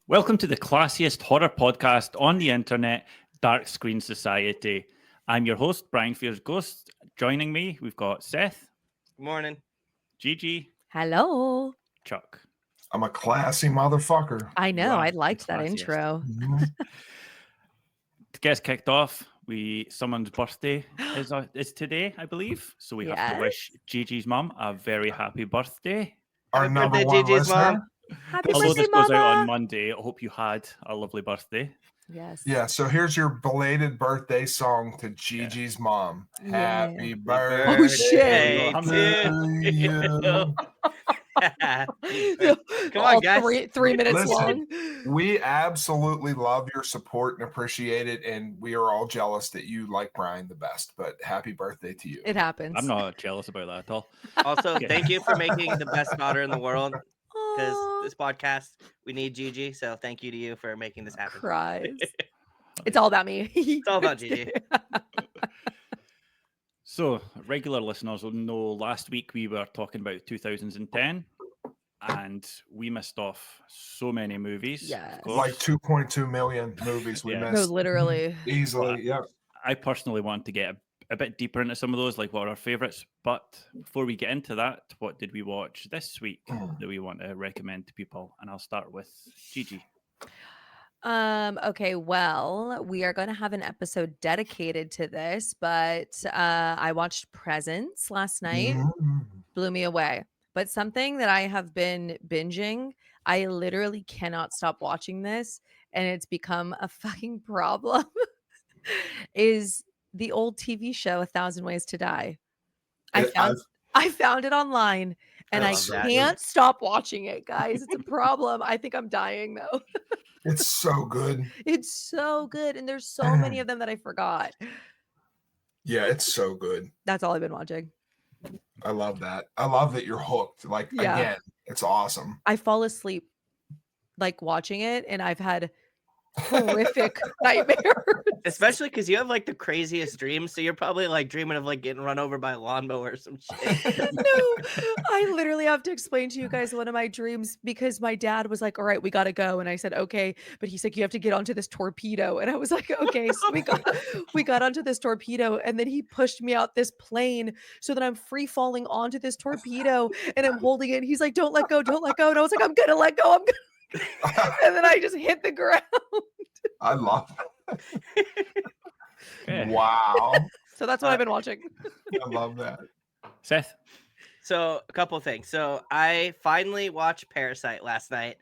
Welcome to the classiest horror podcast on the internet, Dark Screen Society. I'm your host, Brian Fears Ghost. Joining me, we've got Seth. Good morning. Gigi. Hello. Chuck. I'm a classy motherfucker. I know. I liked that classiest. intro. To get us kicked off, someone's birthday is today, I believe. So we have to wish Gigi's mum a very happy birthday. Our Happy number birthday, one Gigi's listener. mom. Happy Although birthday, this goes Mama. out on Monday, I hope you had a lovely birthday. Yes. Yeah, so here's your belated birthday song to Gigi's mom. Yeah. Happy Oh, birthday shit. to you. Come on, All guys. Three minutes Listen. long. We absolutely love your support and appreciate it, and we are all jealous that you like Brian the best, but happy birthday to you. It happens. I'm not jealous about that at all. Also, Okay. thank you for making the best daughter in the world. Because Aw, this podcast, we need Gigi. So thank you to you for making this happen. cries. It's all about me. It's all about Gigi. So, regular listeners will know last week we were talking about 2010 and we missed off so many movies. Yes. Of course. Like 2.2 million movies we Yeah. No, missed. literally. Easily, yeah. I personally want to get a bit deeper into some of those, like what are our favourites. But before we get into that, what did we watch this week that we want to recommend to people? And I'll start with Gigi. Okay, well, we are going to have an episode dedicated to this, but I watched Presents last night. Blew me away. But something that I have been binging, I literally cannot stop watching this, and it's become a fucking problem, is the old TV show 1,000 Ways to Die. I found it online, and I I love that. can't stop watching it, guys. It's a problem. I think I'm dying, though. It's so good. It's so good, and there's so many of them that I forgot. Yeah, it's so good. That's all I've been watching. I love that. I love that you're hooked. Like, Yeah. again, it's awesome. I fall asleep like watching it, and I've had horrific nightmares. Especially because you have like the craziest dreams. So you're probably like dreaming of like getting run over by a lawnmower or some shit. No, I literally have to explain to you guys one of my dreams because my dad was like, all right, we got to go. And I said, okay. But he's like, you have to get onto this torpedo. And I was like, okay. So we got onto this torpedo, and then he pushed me out this plane so that I'm free falling onto this torpedo and I'm holding it. And he's like, don't let go, don't let go. And I was like, I'm going to let go. I'm gonna. And then I just hit the ground. I love Yeah. it. Wow. So that's what I've been watching. I love that. Seth. So a couple things. So I finally watched Parasite last night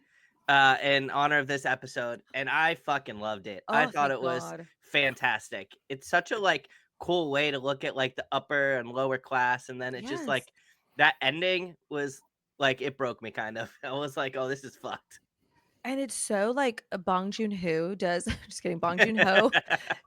in honor of this episode, and I fucking loved it. I Oh, thought thank it was God. fantastic. It's such a like cool way to look at like the upper and lower class, and then it just Yes. like that ending was like it broke me kind of. I was like, oh, this is fucked. And it's so like Bong Joon-ho does, just kidding, Bong Joon-ho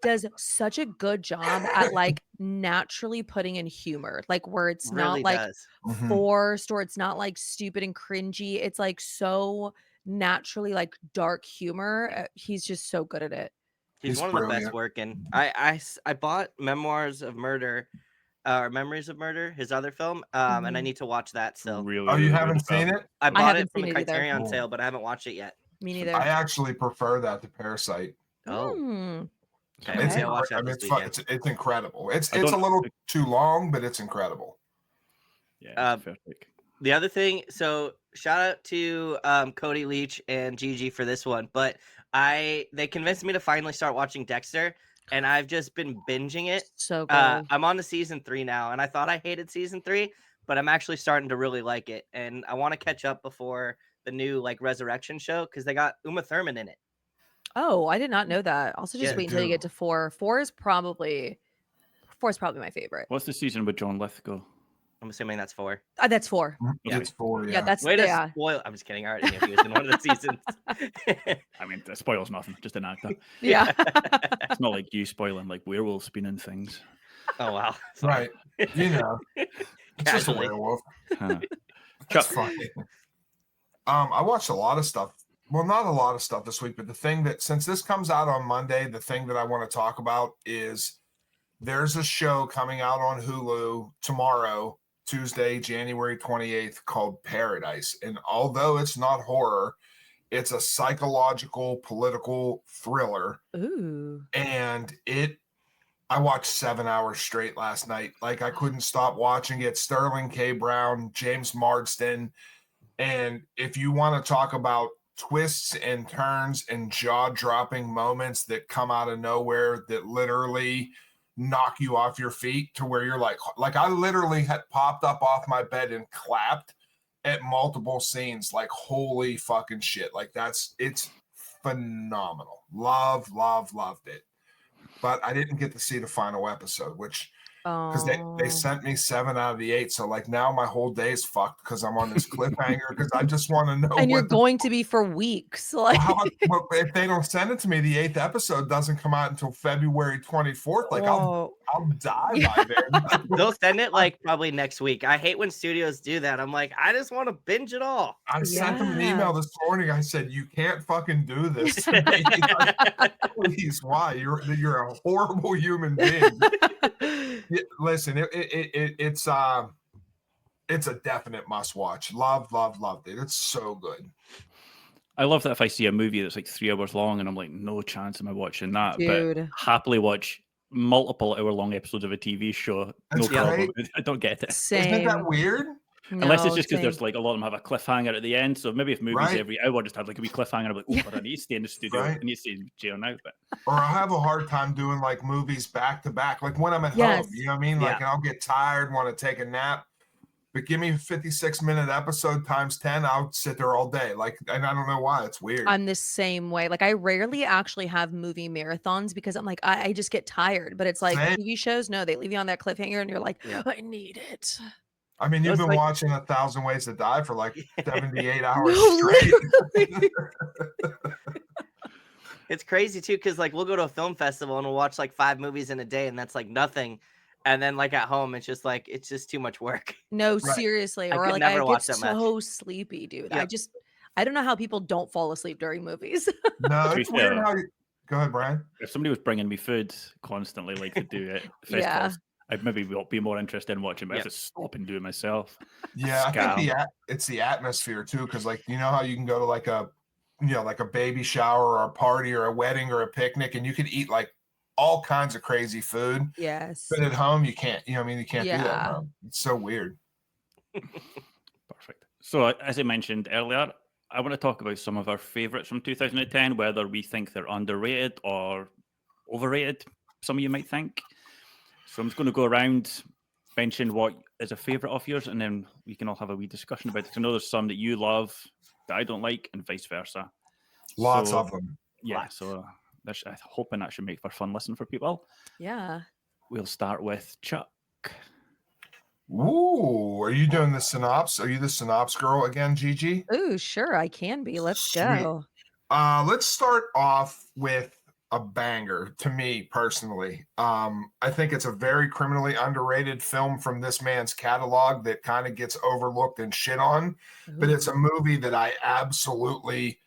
does such a good job at like naturally putting in humor, like where it's Really not like does. Mhm. forced or it's not like stupid and cringy. It's like so naturally like dark humor. He's just so good at it. He's He's one of the brilliant. best working. I bought Memoirs of Murder, or Memories of Murder, his other film, and I Mhm. need to watch that still. Really, Oh, really you good haven't as well. seen it? I bought haven't it from seen a it either. Criterion Oh. sale, but I haven't watched it yet. Me neither. I actually prefer that to Parasite. Oh, Mm. okay. It's, Maybe I'll watch that I mean, this it's, fun. weekend. It's incredible. It's I a don't- little too long, but it's incredible. Yeah, Uh, it's a fair pick. The other thing, so shout out to Cody Leach and Gigi for this one, but they convinced me to finally start watching Dexter, and I've just been binging it. So good. I'm on to season 3 now, and I thought I hated season 3, but I'm actually starting to really like it, and I want to catch up before the new like Resurrection show because they got Uma Thurman in it. Oh, I did not know that. Also, just Yeah, wait until you do. get to 4. 4 is probably my favorite. What's the season with John Lithgow? I'm assuming that's 4. That's 4. Okay. It's 4, Yeah, that's Way to yeah. spoil. I'm just kidding. I already knew he was in one of the seasons. I mean, that spoils nothing. Just an actor. Yeah. It's not like you spoiling like werewolves being in things. Oh wow. right. You know, it's just a Casually. werewolf. Huh. That's Chuck. funny. I watched a lot of stuff. Well, not a lot of stuff this week, but the thing that since this comes out on Monday, the thing that I want to talk about is there's a show coming out on Hulu tomorrow, Tuesday, January 28th, called Paradise. And although it's not horror, It's a psychological, political thriller. Ooh. And I watched 7 hours straight last night. Like, I couldn't stop watching it. Sterling K. Brown, James Marsden. And if you want to talk about twists and turns and jaw-dropping moments that come out of nowhere that literally knock you off your feet to where you're like I literally had popped up off my bed and clapped at multiple scenes, like, holy fucking shit. Like, it's phenomenal. Loved it. But I didn't get to see the final episode, which because they sent me 7 out of the 8. So, like, now my whole day is fucked because I'm on this cliffhanger because I just want to know. And you're going to be for weeks. Like, if they don't send it to me, the 8th episode doesn't come out until February 24th. Like, I'll die by then. They'll send it like probably next week. I hate when studios do that. I'm like, I just want to binge it all. I sent them an email this morning. I said, you can't fucking do this to me. Please, why? You're a horrible human being. Listen, it's a definite must watch. Loved it. It's so good. I love that if I see a movie that's like 3 hours long and I'm like, no chance am I watching that. Dude. But happily watch multiple hour-long episodes of a TV show. That's no problem. great. I don't get it. Same. Isn't that weird? Unless it's just because same. there's like a lot of them have a cliffhanger at the end. So maybe if movies Right. every hour just have like a wee cliffhanger, I'm like, oh, but I need to stay in the studio. Right. I need to stay in jail now. But Or I'll have a hard time doing like movies back to back, like when I'm at Yes. home. You know what I mean? Like, Yeah. and I'll get tired, want to take a nap. But give me a 56-minute episode times 10, I'll sit there all day. Like, and I don't know why. It's weird. I'm the same way. Like, I rarely actually have movie marathons because I'm like, I just get tired. But it's like Same. TV shows, no, they leave you on that cliffhanger and you're like, Yeah. I need it. I mean, you've It's been like- watching 1,000 Ways to Die for like 78 hours No, straight. literally. It's crazy too, because like we'll go to a film festival and we'll watch like 5 movies in a day, and that's like nothing. And then like at home, it's just too much work. No, Right. seriously. I Or could like never I watch get that much. so sleepy, dude. Yep. I don't know how people don't fall asleep during movies. No, To be it's weird fair. how you. Go ahead, Brian. if somebody was bringing me food constantly, like they do at Yeah. festivals, I'd maybe be more interested in watching. But I Yep. have to stop and do it myself. Yeah, I Scam. think it's the atmosphere too, because like you know how you can go to like a like a baby shower or a party or a wedding or a picnic, and you can eat like all kinds of crazy food, Yes. but at home you can't. You know what I mean? You can't do that at Yeah. home. It's so weird. Perfect. So, as I mentioned earlier, I want to talk about some of our favorites from 2010, whether we think they're underrated or overrated, some of you might think. So I'm just going to go around, mention what is a favorite of yours, and then we can all have a wee discussion about it. 'Cause I know there's some that you love that I don't like, and vice versa. Lots So, of them. Yeah, Lots. so I'm hoping that should make for fun listen for people. Yeah. We'll start with Chuck. Ooh, are you doing the synopsis? Are you the synopsis girl again, Gigi? Ooh, sure, I can be. Let's Sweet. go. Let's start off with a banger to me personally. I think it's a very criminally underrated film from this man's catalog that kind of gets overlooked and shit on, but Ooh. it's a movie that I absolutely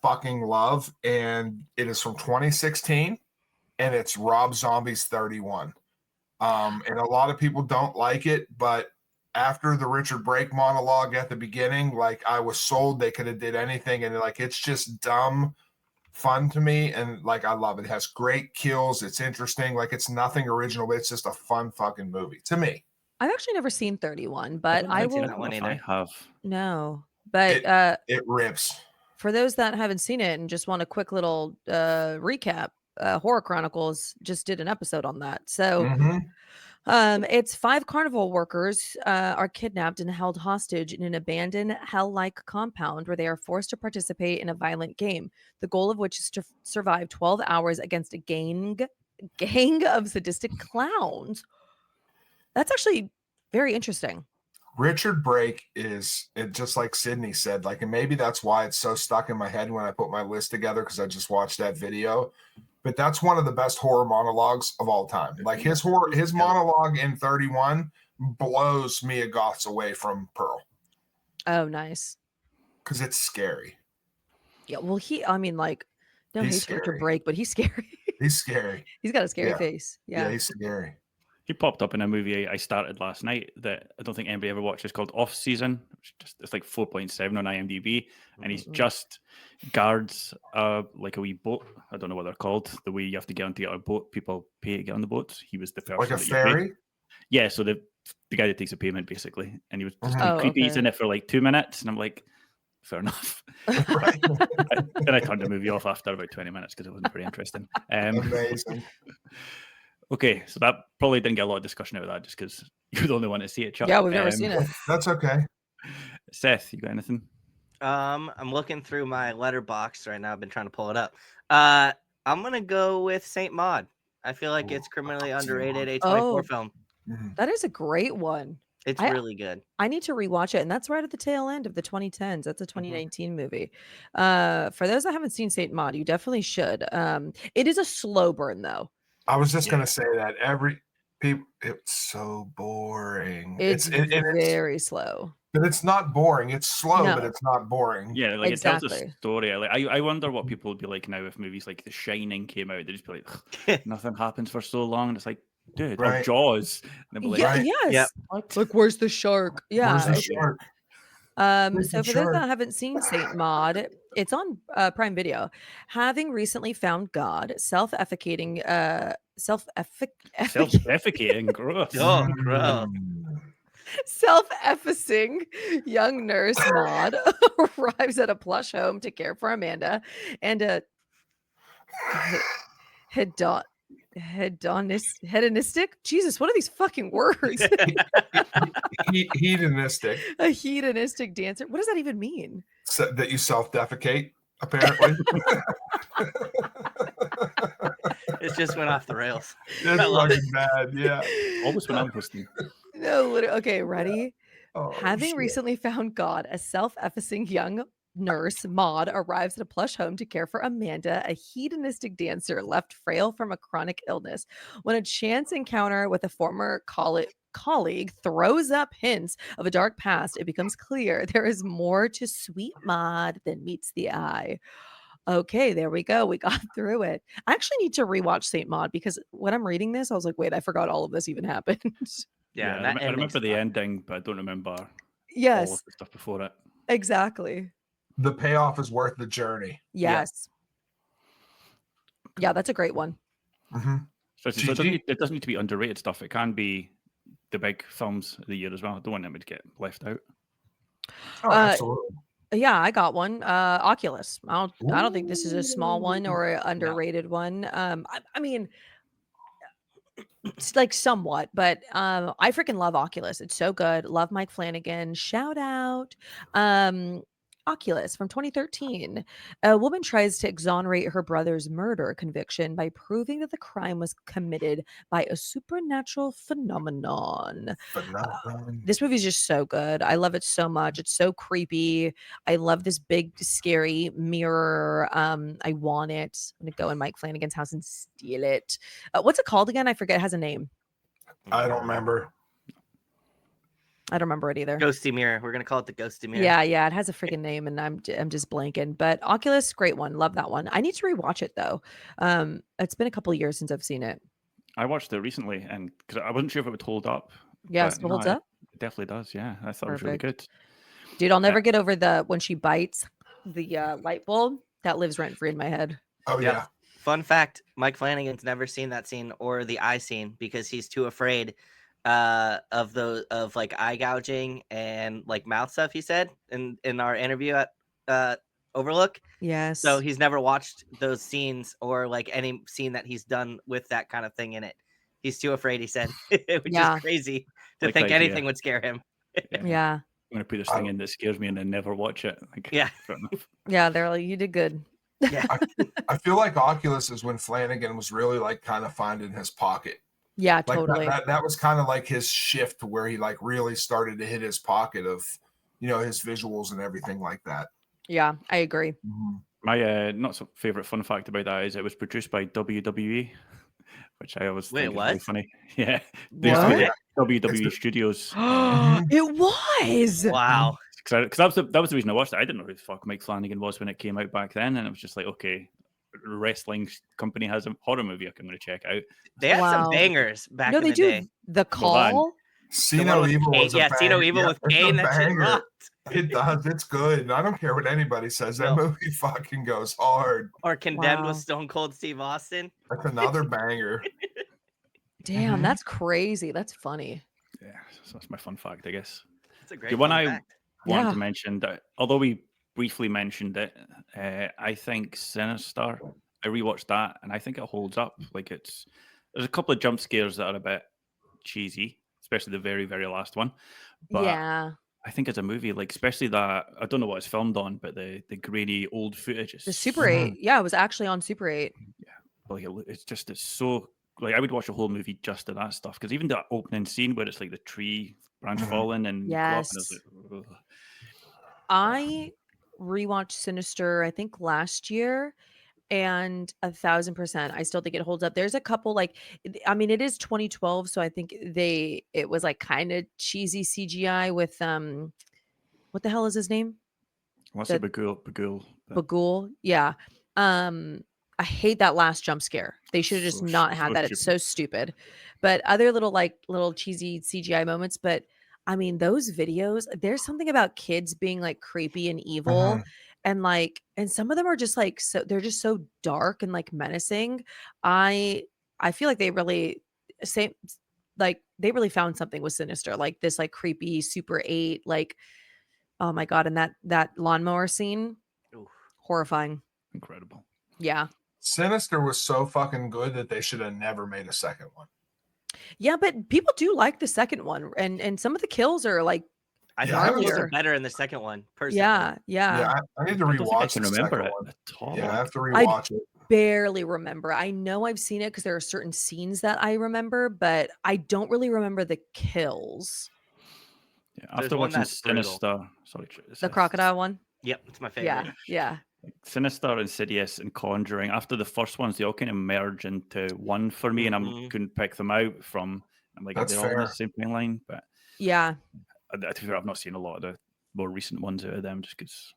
fucking love, and it is from 2016, and it's Rob Zombie's 31. And a lot of people don't like it, but after the Richard Brake monologue at the beginning, like I was sold. They could have did anything, and like it's just dumb fun to me, and like I love it. It has great kills. It's interesting. Like it's nothing original, but it's just a fun fucking movie to me. I've actually never seen 31, but don't I think will. that don't one know if I either. have. No, but It rips. for those that haven't seen it and just want a quick little recap, Horror Chronicles just did an episode on that. So Mhm. it's 5 carnival workers are kidnapped and held hostage in an abandoned hell-like compound where they are forced to participate in a violent game, the goal of which is to survive 12 hours against a gang of sadistic clowns. That's actually very interesting. Richard Brake is it just like Sydney said, like, and maybe that's why it's so stuck in my head when I put my list together because I just watched that video. But that's one of the best horror monologues of all time. Like his monologue in 31 blows Mia Goth's away from Pearl Oh, nice. because it's scary. Yeah, well, I mean, like, no He's hate to Richard scary. Brake, but he's scary. He's scary. He's got a scary Yeah. face. Yeah, Yeah. he's scary. He popped up in a movie I started last night that I don't think anybody ever watched. It's called Off Season. It's like 4.7 on IMDb, and he's just guards like a wee boat. I don't know what they're called. The way you have to get onto a boat, people pay to get on the boat. He was the person. Like a that you pay. ferry? Yeah, so the guy that takes a payment basically, and he was just Oh, creepy. He's okay. in it for like 2 minutes, and I'm like, fair enough. Right. Then I turned the movie off after about 20 minutes because it wasn't very interesting. Amazing. Okay, so that probably didn't get a lot of discussion out of that just because you're the only one to see it, Chuck. Yeah, we've never seen it. That's okay. Seth, you got anything? I'm looking through my letterbox right now. I've been trying to pull it up. I'm gonna go with Saint Maud. I feel like it's criminally underrated A24 Oh. film. Mhm. That is a great one. It's I- really good. I need to rewatch it, and that's right at the tail end of the 2010s. That's a 2019 movie. For those that haven't seen Saint Maud, you definitely should. It is a slow burn, though. I was just Yeah. gonna say that it's so boring. It's and very slow. but it's not boring. It's slow, but No. it's not boring. Yeah, like it tells a Exactly. story. Like I wonder what people would be like now if movies like The Shining came out. They'd just be like, nothing happens for so long. And it's like, dude, or Right. Jaws. And they'd be like, Yeah, Right. yes. Yep. what? Like, where's the shark? Yeah. Where's the okay. shark? Where's So the for those shark? that haven't seen Saint Maud, it's on Prime Video. Having recently found God, self-efficating, Self-defecating, gross. Oh, gross. self-effacing young nurse Maud arrives at a plush home to care for Amanda and a hedonistic. Jesus, what are these fucking words? Hedonistic. A hedonistic dancer. What does that even mean? That you self-defecate, apparently. It just went off the rails. It's I love fucking bad. Yeah. Almost when I'm listening. No, literally. Okay, ready? Oh, Having shit. recently found God, a self-effacing young nurse, Maud, arrives at a plush home to care for Amanda, a hedonistic dancer left frail from a chronic illness. When a chance encounter with a former colleague throws up hints of a dark past, it becomes clear there is more to sweet Maud than meets the eye. Okay, there we go. We got through it. I actually need to rewatch Saint Maud because when I'm reading this, I was like, wait, I forgot all of this even happened. Yeah, I that ending's remember the fun. ending, but I don't remember all Yes, of the stuff before it. exactly. The payoff is worth the journey. Yeah. Yes. Yeah, that's a great one. Mhm. So it doesn't need to be underrated stuff. It can be the big films of the year as well. I don't want them to get left out. Oh, absolutely. Yeah, I got one. Oculus. I don't think this is a small one or an underrated one. I mean, it's like somewhat, but I freaking love Oculus. It's so good. Love Mike Flanagan. Shout out. Oculus from 2013. A woman tries to exonerate her brother's murder conviction by proving that the crime was committed by a supernatural phenomenon. Phenomenon. This movie is just so good. I love it so much. It's so creepy. I love this big, scary mirror. I want it. I'm gonna go in Mike Flanagan's house and steal it. What's it called again? I forget. It has a name. I don't remember. I don't remember it either. Ghosty Mirror. We're gonna call it the Ghosty Mirror. Yeah, it has a freaking name, and I'm just blanking. But Oculus, great one. Love that one. I need to rewatch it though. It's been a couple of years since I've seen it. I watched it recently, and because I wasn't sure if it would hold up. Yeah, but still holds no, up. It definitely does. Yeah, I thought it was really good. Dude, I'll never get over the when she bites the light bulb. That lives rent free in my head. Oh Yep. yeah. Fun fact: Mike Flanagan's never seen that scene or the eye scene because he's too afraid of like eye gouging and like mouth stuff. He said in our interview at Overlook. Yes. So he's never watched those scenes or like any scene that he's done with that kind of thing in it. He's too afraid. He said, which Yeah. is crazy to Like the think idea. anything would scare him. Yeah. I'm gonna put this thing in that scares me and then never watch it. Like, Yeah. fair enough. Yeah, they're like, you did good. Yeah. I feel like Oculus is when Flanagan was really like kind of finding his pocket. Yeah, Like totally. that was kind of like his shift where he like really started to hit his pocket of, his visuals and everything like that. Yeah, I agree. Mhm. My not so favorite fun fact about that is it was produced by WWE, which I always Wait, think is really what? funny. Yeah, they used to be What? the WWE the- Studios. It was. Wow. Because that was the reason I watched it. I didn't know who the fuck Mike Flanagan was when it came out back then, and it was just like, okay, wrestling company has a horror movie I'm going to check out. They had some Wow. bangers back No, in they the do. day. The Well, that- Call. See The one No with Evil Kane- was a yeah, See No banger. Evil Yeah, with it's a Kane. That shit banger. rocked. It does. It's good. I don't care what anybody says. That No. movie fucking goes hard. Or Condemned Wow. with Stone Cold Steve Austin. That's another banger. Damn, Mhm. that's crazy. That's funny. Yeah, so that's my fun fact, I guess. It's a great The one fun I fact. wanted Yeah. to mention that, although we briefly mentioned it, I think Sinister. I rewatched that, and I think it holds up. Like there's a couple of jump scares that are a bit cheesy, especially the very, very last one. But Yeah. I think as a movie, like especially that, I don't know what it's filmed on, but the grainy old footage is The Super Mhm. 8. Yeah, it was actually on Super 8. like it's so like I would watch a whole movie just to that stuff, because even the opening scene where it's like the tree branch Mhm. falling and you go up and it's Yes. like, ugh. I rewatched Sinister, I think last year, and 1000%. I still think it holds up. There's a couple I mean, it is 2012, so I think it was like kind of cheesy CGI with what the hell is his name? What's The- it, Bagul? Bagul. Yeah. I hate that last jump scare. They should have just So not had so that. It's so stupid. But other little cheesy CGI moments. But I mean, those videos, there's something about kids being like creepy and evil. Mhm. And some of them are just like so they're just so dark and like menacing. I feel like they really say like they really found something with Sinister, like this like creepy Super 8, like oh my god, and that lawnmower scene, Oof. horrifying. Incredible. Yeah. Sinister was so fucking good that they should have never made a second one. Yeah, but people do like the second one, and some of the kills are like I Yeah, thought I the kills gnarlier. are better in the second one, personally. yeah, Yeah, yeah. I need to I don't think I rewatch can the remember second it one. at all. Yeah, I like, have to rewatch it. Barely remember. I know I've seen it because there are certain scenes that I remember, but I don't really remember the kills. yeah, There's after one watching that's brutal. Sinister, The crocodile one. Yep, it's my favorite. Yeah, yeah. Sinister, Insidious, and Conjuring. After the first ones, they all kind of merge into one for me, and I Mhm. couldn't pick them out from. I'm like, That's they're all in the fair. same thing line. But Yeah. to be fair, I've not seen a lot of the more recent ones out of them, just because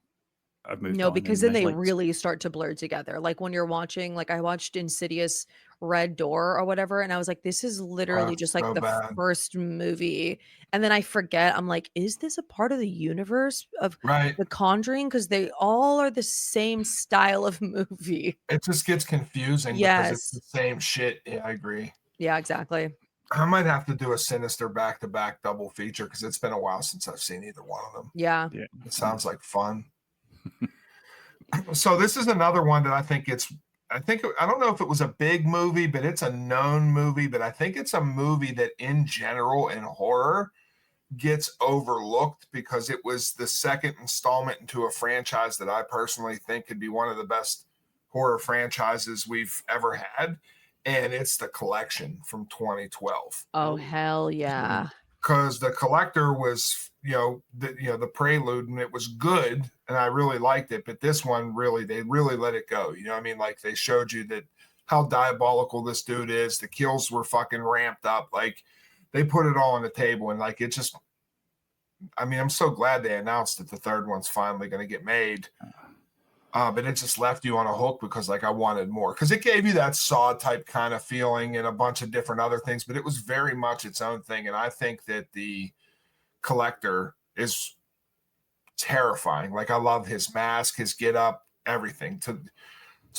I've moved No, on. because and then they like, really start to blur together. Like when you're watching, like I watched Insidious Red Door or whatever, and I was like, this is literally it's just like so the bad. first movie. And then I forget, I'm like, is this a part of the universe of Right. The Conjuring? Because they all are the same style of movie. It just gets confusing because it's the Yes. same shit. Yeah, I agree. Yeah, exactly. I might have to do a Sinister back-to-back double feature because it's been a while since I've seen either one of them. Yeah. yeah, It sounds like fun. So this is another one that I think I don't know if it was a big movie, but it's a known movie, but I think it's a movie that in general in horror gets overlooked because it was the second installment into a franchise that I personally think could be one of the best horror franchises we've ever had. And it's The Collection from 2012. Oh, Ooh. hell yeah. Because The Collector was, the prelude, and it was good, and I really liked it. But this one, they really let it go. You know what I mean? Like they showed you that how diabolical this dude is. The kills were fucking ramped up. Like they put it all on the table, and like it just. I mean, I'm so glad they announced that the third one's finally going to get made. But it just left you on a hook because like I wanted more because it gave you that Saw type kind of feeling and a bunch of different other things, but it was very much its own thing. And I think that The Collector is terrifying. Like I love his mask, his get up, everything to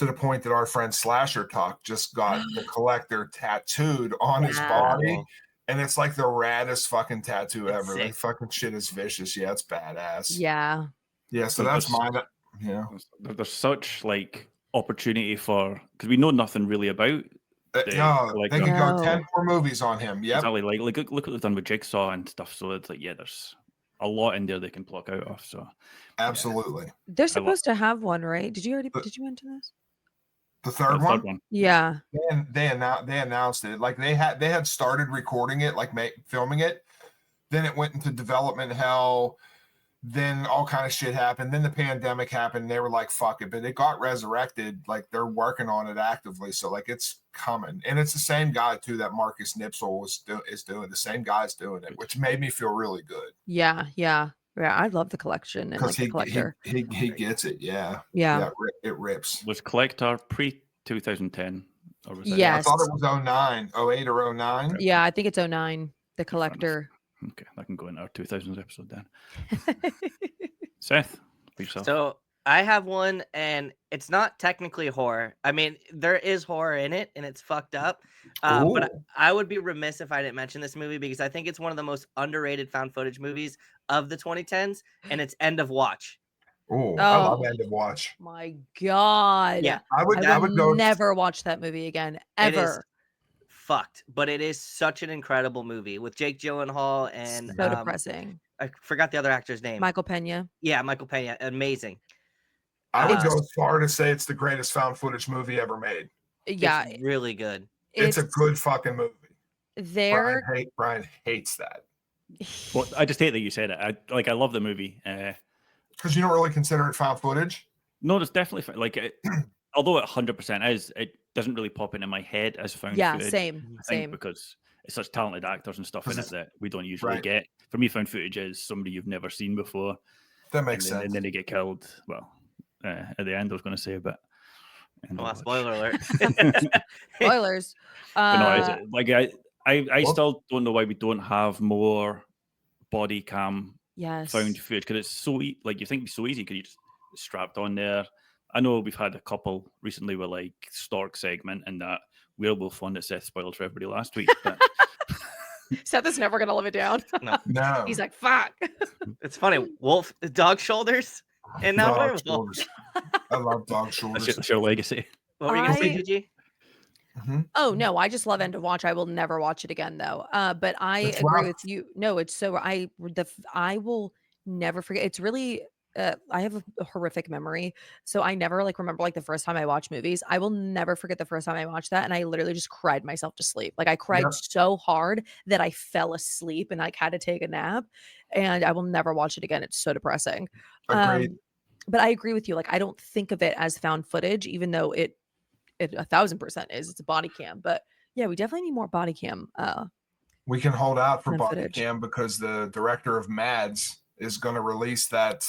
the point that our friend Slasher Talk just got The Collector tattooed on his body. Wow. And it's like the raddest fucking tattoo It's ever. That sick. fucking shit is vicious. Yeah, it's badass. Yeah. Yeah, so But that's there's- mine. Yeah. there's such like opportunity for, because we know nothing really about Yeah, Collector. they could go No. 10 more movies on him. Yep. exactly like look what they've done with Jigsaw and stuff. So it's like, yeah, there's a lot in there they can pluck out of. So Absolutely. They're love- supposed to have one, right? Did you But- mention this? The the third one, Yeah. they announced it. Like they had started recording it, like filming it. Then it went into development hell. Then all kind of shit happened. Then the pandemic happened. And they were like, fuck it. But it got resurrected. Like they're working on it actively. So like it's coming. And it's the same guy too that Marcus Nipsel is doing. The same guy's doing it, which made me feel really good. Yeah. Yeah. Yeah, I love the collection and because like the collector. he gets it. Yeah, Yeah. it rips. Was Collector pre 2010 or was it? Yeah. I Yes. thought it was 09, 08 or 09. Yeah, I think it's 09, the Fair enough. collector. Okay, that can go in our 2000s episode then. Seth, for yourself. So I have one, and it's not technically horror. I mean, there is horror in it, and it's fucked up. But Ooh. I would be remiss if I didn't mention this movie because I think it's one of the most underrated found footage movies of the 2010s, and it's End of Watch. Ooh, I love Oh. End of Watch. My God. Yeah, I would I would go never watch that movie again, it is ever. fucked, but it is such an incredible movie with Jake Gyllenhaal and So depressing. I forgot the other actor's name. Michael Pena. Yeah, Michael Pena. Amazing. I would Uh, go as far to say it's the greatest found footage movie ever made. Yeah, It's really good. It's a good fucking movie. There. Brian hates that Well, I just hate that you said it. I love the movie. because you don't really consider it found footage. No, it's definitely like it, although it 100% is, it doesn't really pop into my head as found Yeah, footage. same, I think same. because it's such talented actors and stuff in it that we don't usually Right. get. For me, found footage is somebody you've never seen before, That and makes then, sense. and then they get killed. Well, at the end, I was going to say, but Well, spoiler alert. Spoilers. But no, like I Well- still don't know why we don't have more body cam Yes. found footage because it's so like you think it'd be so easy because you just strapped on there. I know we've had a couple recently with like Stork segment and that werewolf one that Seth spoiled for everybody last week. But Seth is never gonna live it down. No, He's like, fuck. It's funny. Wolf dog shoulders and now dog werewolf. shoulders. I love dog that's shoulders. that's your legacy. What were you gonna say, I- Gigi? Mhm. Oh no, I just love End of Watch. I will never watch it again though. But I It's agree rough. with you. No, it's so I will never forget. It's really I have a horrific memory, so I never like remember like the first time I watched movies. I will never forget the first time I watched that, and I literally just cried myself to sleep. Like I cried Yep. so hard that I fell asleep and like had to take a nap, and I will never watch it again. It's so depressing. Agreed. But I agree with you. Like I don't think of it as found footage, even though it 1,000% is. It's a body cam, but yeah, we definitely need more body cam. We can hold out for found body footage. cam because the director of Mads is going to release that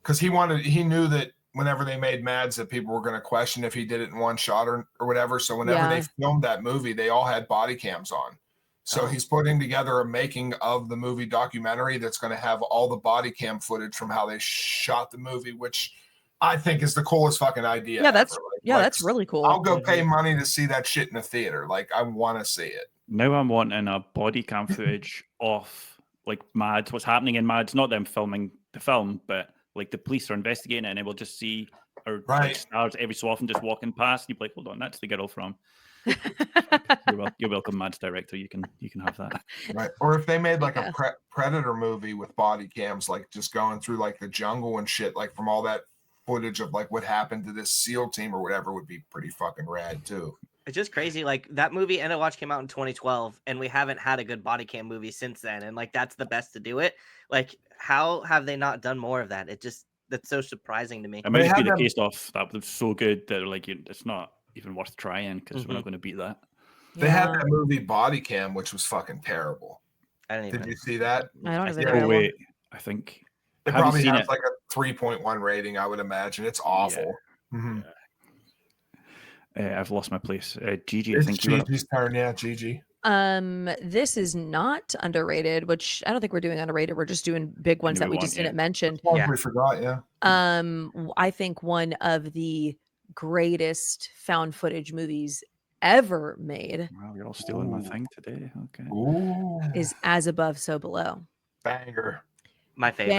because he knew that whenever they made Mads that people were going to question if he did it in one shot or whatever. So whenever they filmed that movie, they all had body cams on. So Oh. he's putting together a making of the movie documentary that's going to have all the body cam footage from how they shot the movie, which I think is the coolest fucking idea. Yeah, that's ever. that's really cool. I'll go pay money to see that shit in the theater. Like I want to see it. Now I'm wanting a body cam footage off like Mads, what's happening in Mads, not them filming the film, but like the police are investigating it and we'll just see our like, Right. stars every so often just walking past. And you'd be like, hold on, that's the girl from. You're welcome, Mads director. You can have that. Right. Or if they made like Yeah. a Predator movie with body cams, like just going through like the jungle and shit, like from all that footage of like what happened to this SEAL team or whatever would be pretty fucking rad too. It's just crazy. Like that movie End of Watch came out in 2012, and we haven't had a good body cam movie since then. And like that's the best to do it. Like, how have they not done more of that? That's so surprising to me. It might They just be had the them- case of that was so good that like it's not even worth trying because we're Mhm. not going to beat that. They had that movie Body Cam, which was fucking terrible. I don't even. Did you see that? I don't have I it. see Oh that wait, I think It Have you probably seen has it? like a 3.1 rating, I would imagine. It's awful. Mhm. I've lost my place. Gigi, I It's think you were up. Gigi's turn. Yeah, Gigi. This is not underrated, which I don't think we're doing underrated. We're just doing big ones New that we one, just yeah. didn't mention. One Yeah. we forgot. Yeah. I think one of the greatest found footage movies ever made Wow, you're all stealing my Ooh. thing today. Okay. Ooh. is As Above, So Below. Banger. My favorite.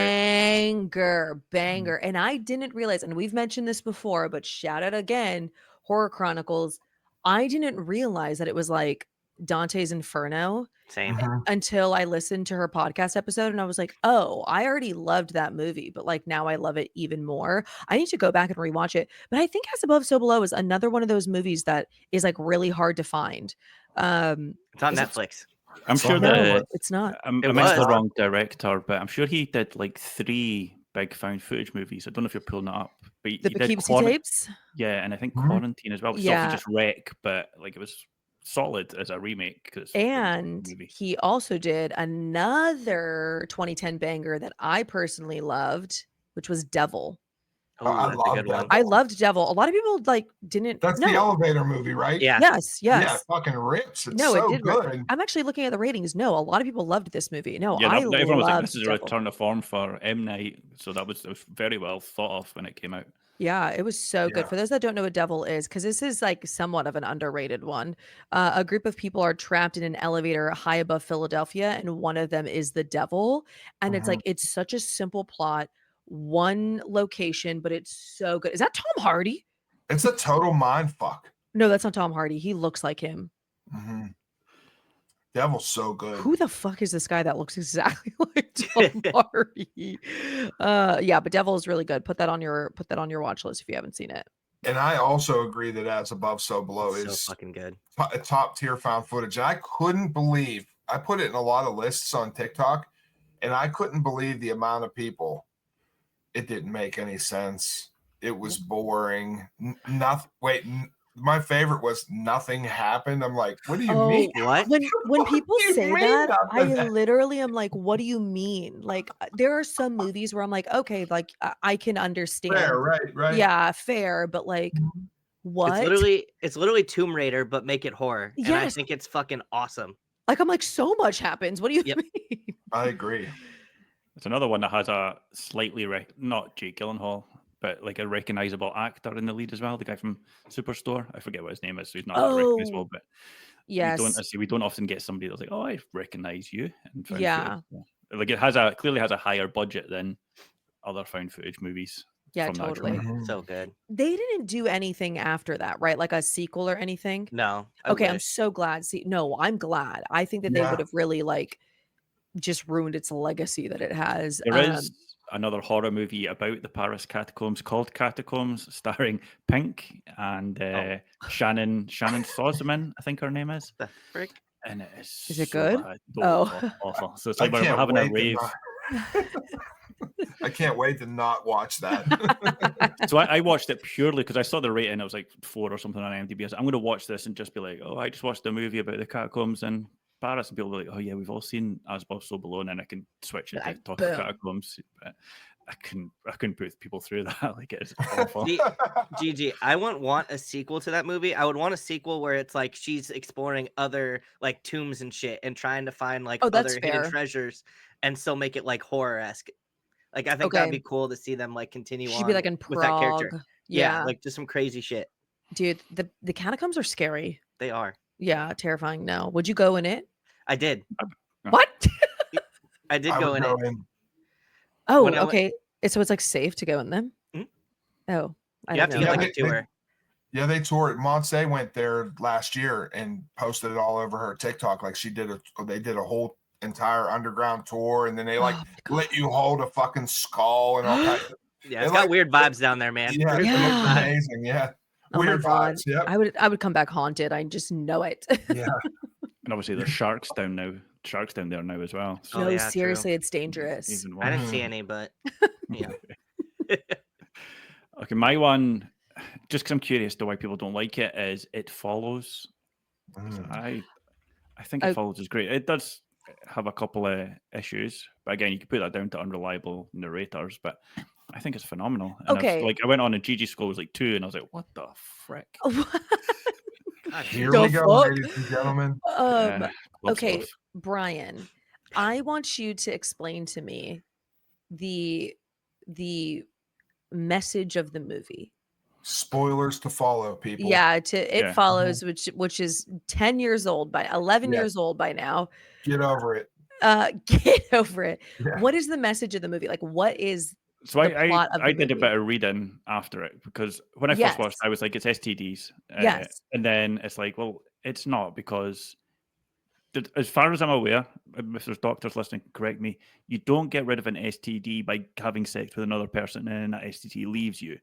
Banger. And I didn't realize, and we've mentioned this before, but shout out again, Horror Chronicles. I didn't realize that it was like Dante's Inferno Same. Mhm. until I listened to her podcast episode and I was like, oh, I already loved that movie, but like now I love it even more. I need to go back and rewatch it. But I think As Above, So Below is another one of those movies that is like really hard to find. It's on Is it- Netflix. I'm It's sure on No, that it's not. I It mentioned the was. wrong director, but I'm sure he did like 3 big found footage movies. I don't know if you're pulling it up, but he The did Poughkeepsie tapes. Yeah, and I think Mhm. Quarantine as well. Which is Yeah. obviously just Wreck, but like it was solid as a remake. Cause And movie. he also did another 2010 banger that I personally loved, which was Devil. Oh, I that's a love good one. that. I loved Devil. A lot of people like didn't That's no. the elevator movie, right? Yeah. Yes, Yeah, yes. it fucking rips. It's No, it so did rip. good. I'm actually looking at the ratings. No, a lot of people loved this movie. No, Yeah, I everyone was like, loved "This is a Devil. return to form for M Night," so it was very well thought of when it came out. Yeah, it was so good. Yeah. For those that don't know what Devil is, because this is like somewhat of an underrated one. A group of people are trapped in an elevator high above Philadelphia, and one of them is the devil. And it's Mhm. like it's such a simple plot, one location, but it's so good. Is that Tom Hardy? It's a total mind fuck. No, that's not Tom Hardy. He looks like him. Mhm. Devil's so good. Who the fuck is this guy that looks exactly like Tom Hardy? Yeah, but Devil is really good. Put that on your watch list if you haven't seen it. And I also agree that As Above, So Below So is fucking good. top tier found footage. And I couldn't believe, I put it in a lot of lists on TikTok, and I couldn't believe the amount of people. It didn't make any sense. It was boring. Nothing. Wait, my favorite was nothing happened. I'm like, what do you mean? What? When What people do you say mean that, I nothing? literally am like, what do you mean? Like there are some movies where I'm like, okay, like I can understand. Fair, right? Yeah, fair, but like what? It's literally Tomb Raider, but make it horror. And I Yes. think it's fucking awesome. Like I'm like, so much happens. What do you Yep. mean? I agree. It's another one that has a slightly not Jake Gyllenhaal, but like a recognizable actor in the lead as well. The guy from Superstore, I forget what his name is, so he's not that recognizable. Oh, But yes. we don't often get somebody that's like, oh, I recognize you. And found Yeah. footage. Like it clearly has a higher budget than other found footage movies. Yeah, from that totally. genre. Mhm. So good. They didn't do anything after that, right? Like a sequel or anything? No. Okay, I'm wish. so glad. See, no, I'm glad. I think that they Yeah. would have really like just ruined its legacy that it has. There is another horror movie about the Paris catacombs called Catacombs, starring Pink and Shannon Sosman, I think her name is. The frick? And it is Is it so good? bad. Oh. Awful. So it's I like we're can't having a wait to rave. I can't wait to not watch that. So I watched it purely because I saw the rating. It was like 4 or something on IMDb. I was like, I'm going to watch this and just be like, oh, I just watched a movie about the catacombs in Paris. And people will be like, oh, yeah, we've all seen As Above, So Below. And then I can switch it to Like, talk about boom. catacombs. But I couldn't put people through that. Like, it's awful. GG, I wouldn't want a sequel to that movie. I would want a sequel where it's like she's exploring other like tombs and shit and trying to find like Oh, that's other hidden fair. treasures and still make it like horror-esque. Like I think Okay. that'd be cool to see them like continue She'd on be like in with that character. Prague. Yeah, Yeah. like just some crazy shit. Dude, the catacombs are scary. They are. Yeah, terrifying. No. Would you go in it? I did. What? I did I go would in it. Oh, When I went- okay. So it's like safe to go in them? Mhm. Oh, I You have to don't get know. like that. a tour. Yeah, they toured. Monse went there last year and posted it all over her TikTok. Like they did a whole entire underground tour, and then they like Oh, my God. let you hold a fucking skull and all kinds of, Yeah, They it's got like- weird vibes down there, man. yeah, Weird it Yeah. looked vibes. amazing. Yeah. Oh my Weird God. vibes. Yep. I would come back haunted. I just know it. Yeah. And obviously there's sharks down there now as well. So Oh, No, yeah, true. seriously, it's dangerous. even I didn't worse. see any, but yeah. Okay, my one, just because I'm curious to why people don't like it, is It Follows. Mm. I think Oh. It Follows is great. It does have a couple of issues, but again, you can put that down to unreliable narrators. But I think it's phenomenal. And Okay. I went on and Gigi score was like 2, and I was like, what the frick? God, Here The we go, fuck? ladies and gentlemen. Lots Okay, of- Brian, I want you to explain to me the message of the movie. Spoilers to follow, people. Yeah, It Yeah. Follows, which is 10 years old 11 Yeah. years old by now. Get over it. Get over it. Yeah. What is the message of the movie? Like, what is So the plot of I the did a movie? bit of reading after it because when I Yes. first watched, I was like, it's STDs. Yes. And then it's like, well, it's not because, as far as I'm aware, if there's doctors listening, correct me, you don't get rid of an STD by having sex with another person and then that STD leaves you.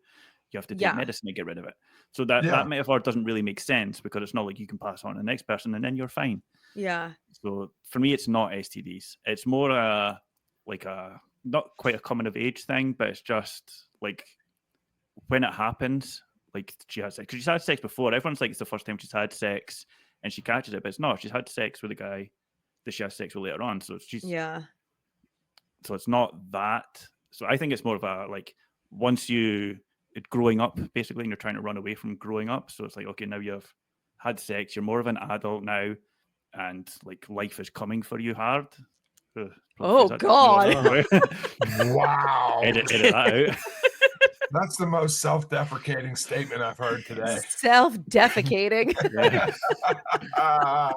You have to take Yeah. medicine to get rid of it. So that Yeah. metaphor doesn't really make sense because it's not like you can pass on to the next person and then you're fine. Yeah. So for me, it's not STDs. It's more like a not quite a coming of age thing, but it's just like when it happens, like she has sex because she's had sex before. Everyone's like it's the first time she's had sex, and she catches it, but it's not. She's had sex with a guy that she has sex with later on. So Yeah. so it's not that. So I think it's more of a like once growing up basically, and you're trying to run away from growing up. So it's like, okay, now you've had sex, you're more of an adult now, and like life is coming for you hard. Oh, God. Wow. edit that out. That's the most self-deprecating statement I've heard today. Self-defecating. Yeah. Uh,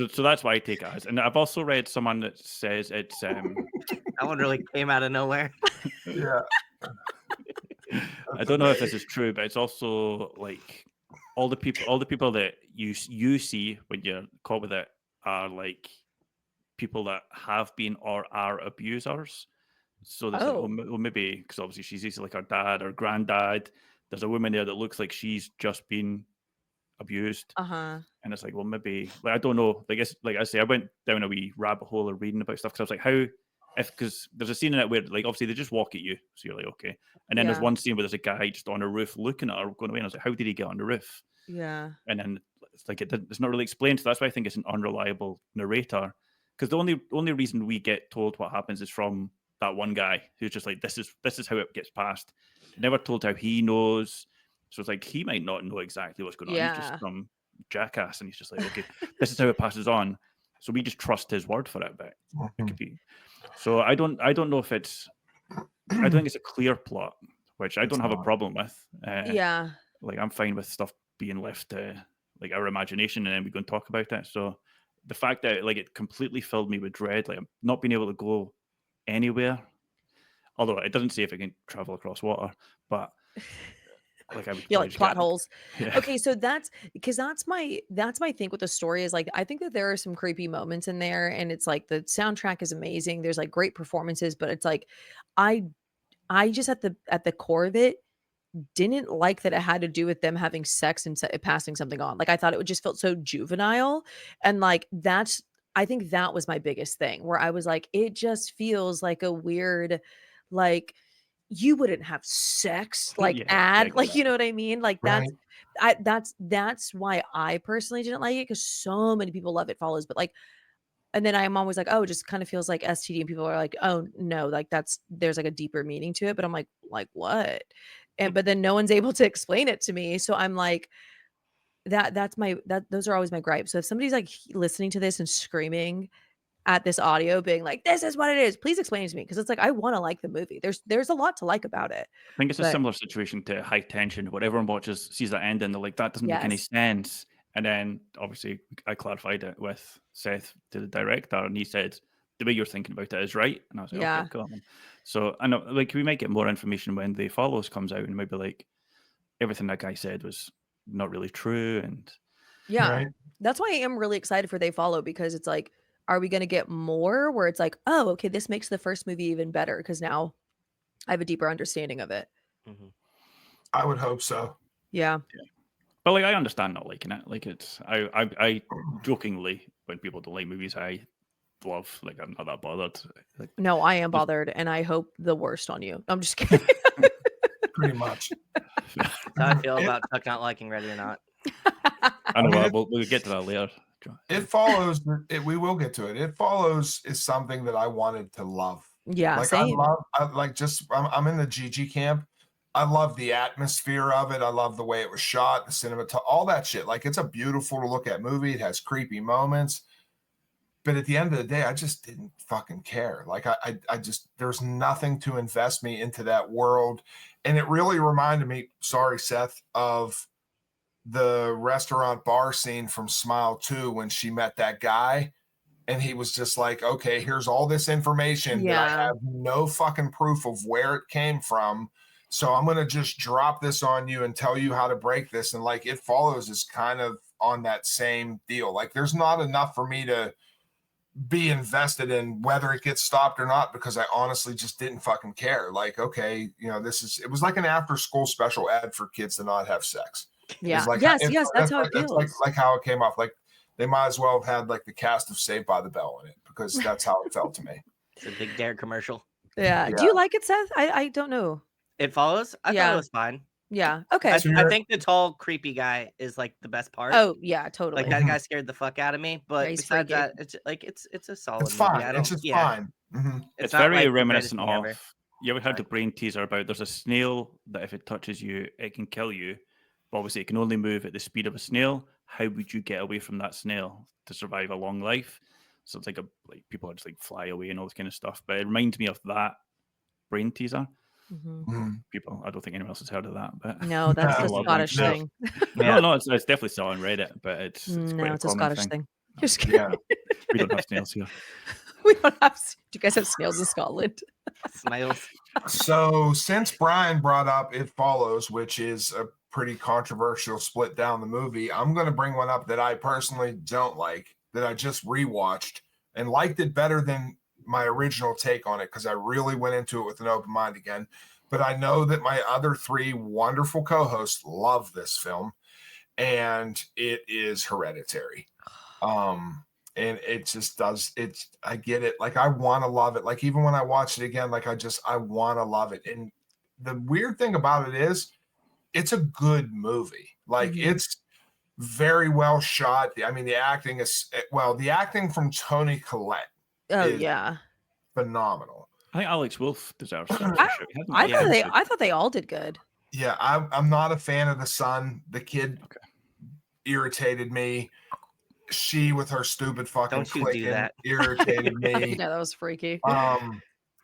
So that's why I take it as. And I've also read someone that says it's That one really came out of nowhere. yeah. I don't know if this is true, but it's also like all the people that you see when you're caught with it are like people that have been or are abusers. So there's like, Oh. well, maybe because obviously she's easily like her dad or granddad. There's a woman there that looks like she's just been abused, Uh-huh. and it's like, well, maybe like I don't know. Like I say, I went down a wee rabbit hole of reading about stuff because I was like, how because there's a scene in it where like obviously they just walk at you, so you're like, okay, and then there's Yeah. one scene where there's a guy just on a roof looking at her going away, and I was like, how did he get on the roof? Yeah. And then it's like it's not really explained, so that's why I think it's an unreliable narrator, because the only reason we get told what happens is from that one guy who's just like, this is how it gets passed. Never told how he knows, so it's like he might not know exactly what's going on. He's Yeah. just some jackass, and he's just like, okay, this is how it passes on, so we just trust his word for it. But it could be. So I don't know if it's. I don't think it's a clear plot, which I It's don't have a not. problem with. Yeah. Like I'm fine with stuff being left to like our imagination, and then we go and talk about it. So the fact that like it completely filled me with dread, like I'm not being able to go anywhere. Although it doesn't say if it can travel across water, but like I would Yeah, probably like just plot get- holes. Yeah. Okay, so that's my thing with the story is like I think that there are some creepy moments in there, and it's like the soundtrack is amazing. There's like great performances, but it's like I just at the core of it didn't like that it had to do with them having sex and passing something on. Like I thought it would just felt so juvenile, and like I think that was my biggest thing where I was like, it just feels like a weird, like you wouldn't have sex like Yeah, ad, like exactly. you know what I mean? Like Right. that's why I personally didn't like it because so many people love It Follows, but like. And then I'm always like, oh, it just kind of feels like STD. And people are like, oh, no, like there's like a deeper meaning to it. But I'm like what? But then no one's able to explain it to me. So I'm like, those are always my gripes. So if somebody's like listening to this and screaming at this audio, being like, this is what it is, please explain it to me. Cause it's like, I want to like the movie. There's a lot to like about it. I think it's a But- similar situation to High Tension, where everyone sees that ending, they're like, that doesn't make any Yes. sense. And then obviously I clarified it with Seth to the director, and he said, the way you're thinking about it is right. And I was like, Yeah. okay, cool. So I know like we might get more information when The Follows comes out, and maybe like everything that guy said was not really true. And Yeah. Right. That's why I am really excited for They Follow, because it's like, are we going to get more where it's like, oh, okay, this makes the first movie even better because now I have a deeper understanding of it. Mhm. I would hope so. Yeah. but like I understand not liking it. Like it's I jokingly, when people don't like movies I love, like I'm not that bothered. Like No, I am Just- bothered, and I hope the worst on you. I'm just kidding. Pretty much. That's how I feel It- about Chuck not liking Ready or Not. I know mean, we'll get to that later. It Follows. We will get to it. It Follows is something that I wanted to love. Yeah, Like same. I'm in the Gigi camp. I love the atmosphere of it. I love the way it was shot, the cinema, all that shit. Like it's a beautiful to look at movie. It has creepy moments. But at the end of the day, I just didn't fucking care. Like I just, there's nothing to invest me into that world. And it really reminded me, sorry, Seth, of the restaurant bar scene from Smile 2 when she met that guy. And he was just like, okay, here's all this information that I Yeah. have no fucking proof of where it came from. So I'm going to just drop this on you and tell you how to break this. And like It Follows is kind of on that same deal. Like there's not enough for me to be invested in whether it gets stopped or not, because I honestly just didn't fucking care. Like, okay, it was like an after school special ad for kids to not have sex. Yeah. It's like, yes, it's- that's how it that's feels. like how it came off. Like they might as well have had like the cast of Saved by the Bell in it, because that's how it felt to me. It's a big Dare commercial. yeah. Do Yeah. you like it, Seth? I don't know. It Follows. I thought Yeah. it was fine. Yeah. Okay. I, So I you're- think the tall, creepy guy is like the best part. Oh yeah, totally. Like that guy scared the fuck out of me. But he's besides freaky. that, it's a solid It's fine. movie. I don't. It's just yeah, fine. Mhm. It's not very like the greatest reminiscent thing of. ever. You ever heard the Sorry. brain teaser about there's a snail that if it touches you, it can kill you. But obviously, it can only move at the speed of a snail. How would you get away from that snail to survive a long life? So it's like people just like fly away and all this kind of stuff. But it reminds me of that brain teaser. Mhm. Mhm. People, I don't think anyone else has heard of that. But No, that's I a love Scottish brain thing. no, no, it's definitely still on Reddit, but it's quite No, a it's a common Scottish thing. Just kidding. Yeah. We don't have snails here. We don't have. Do you guys have snails in Scotland? Smiles. So since Brian brought up It Follows, which is a pretty controversial split down the movie, I'm going to bring one up that I personally don't like, that I just rewatched and liked it better than my original take on it because I really went into it with an open mind again. But I know that my other three wonderful co-hosts love this film, and it is Hereditary. And it just does, I get it, like I want to love it, like even when I watch it again, like I want to love it. And the weird thing about it is it's a good movie, like Mhm. it's very well shot. I mean, the acting is, well, the acting from Toni Collette Oh is yeah. phenomenal. I think Alex Wolff deserves some. I- He hasn't I done thought much. I thought they all did good. Yeah, I'm not a fan of the son. The kid Okay. irritated me. She with her stupid fucking Don't you do clicking that. irritated me. Yeah, that was freaky.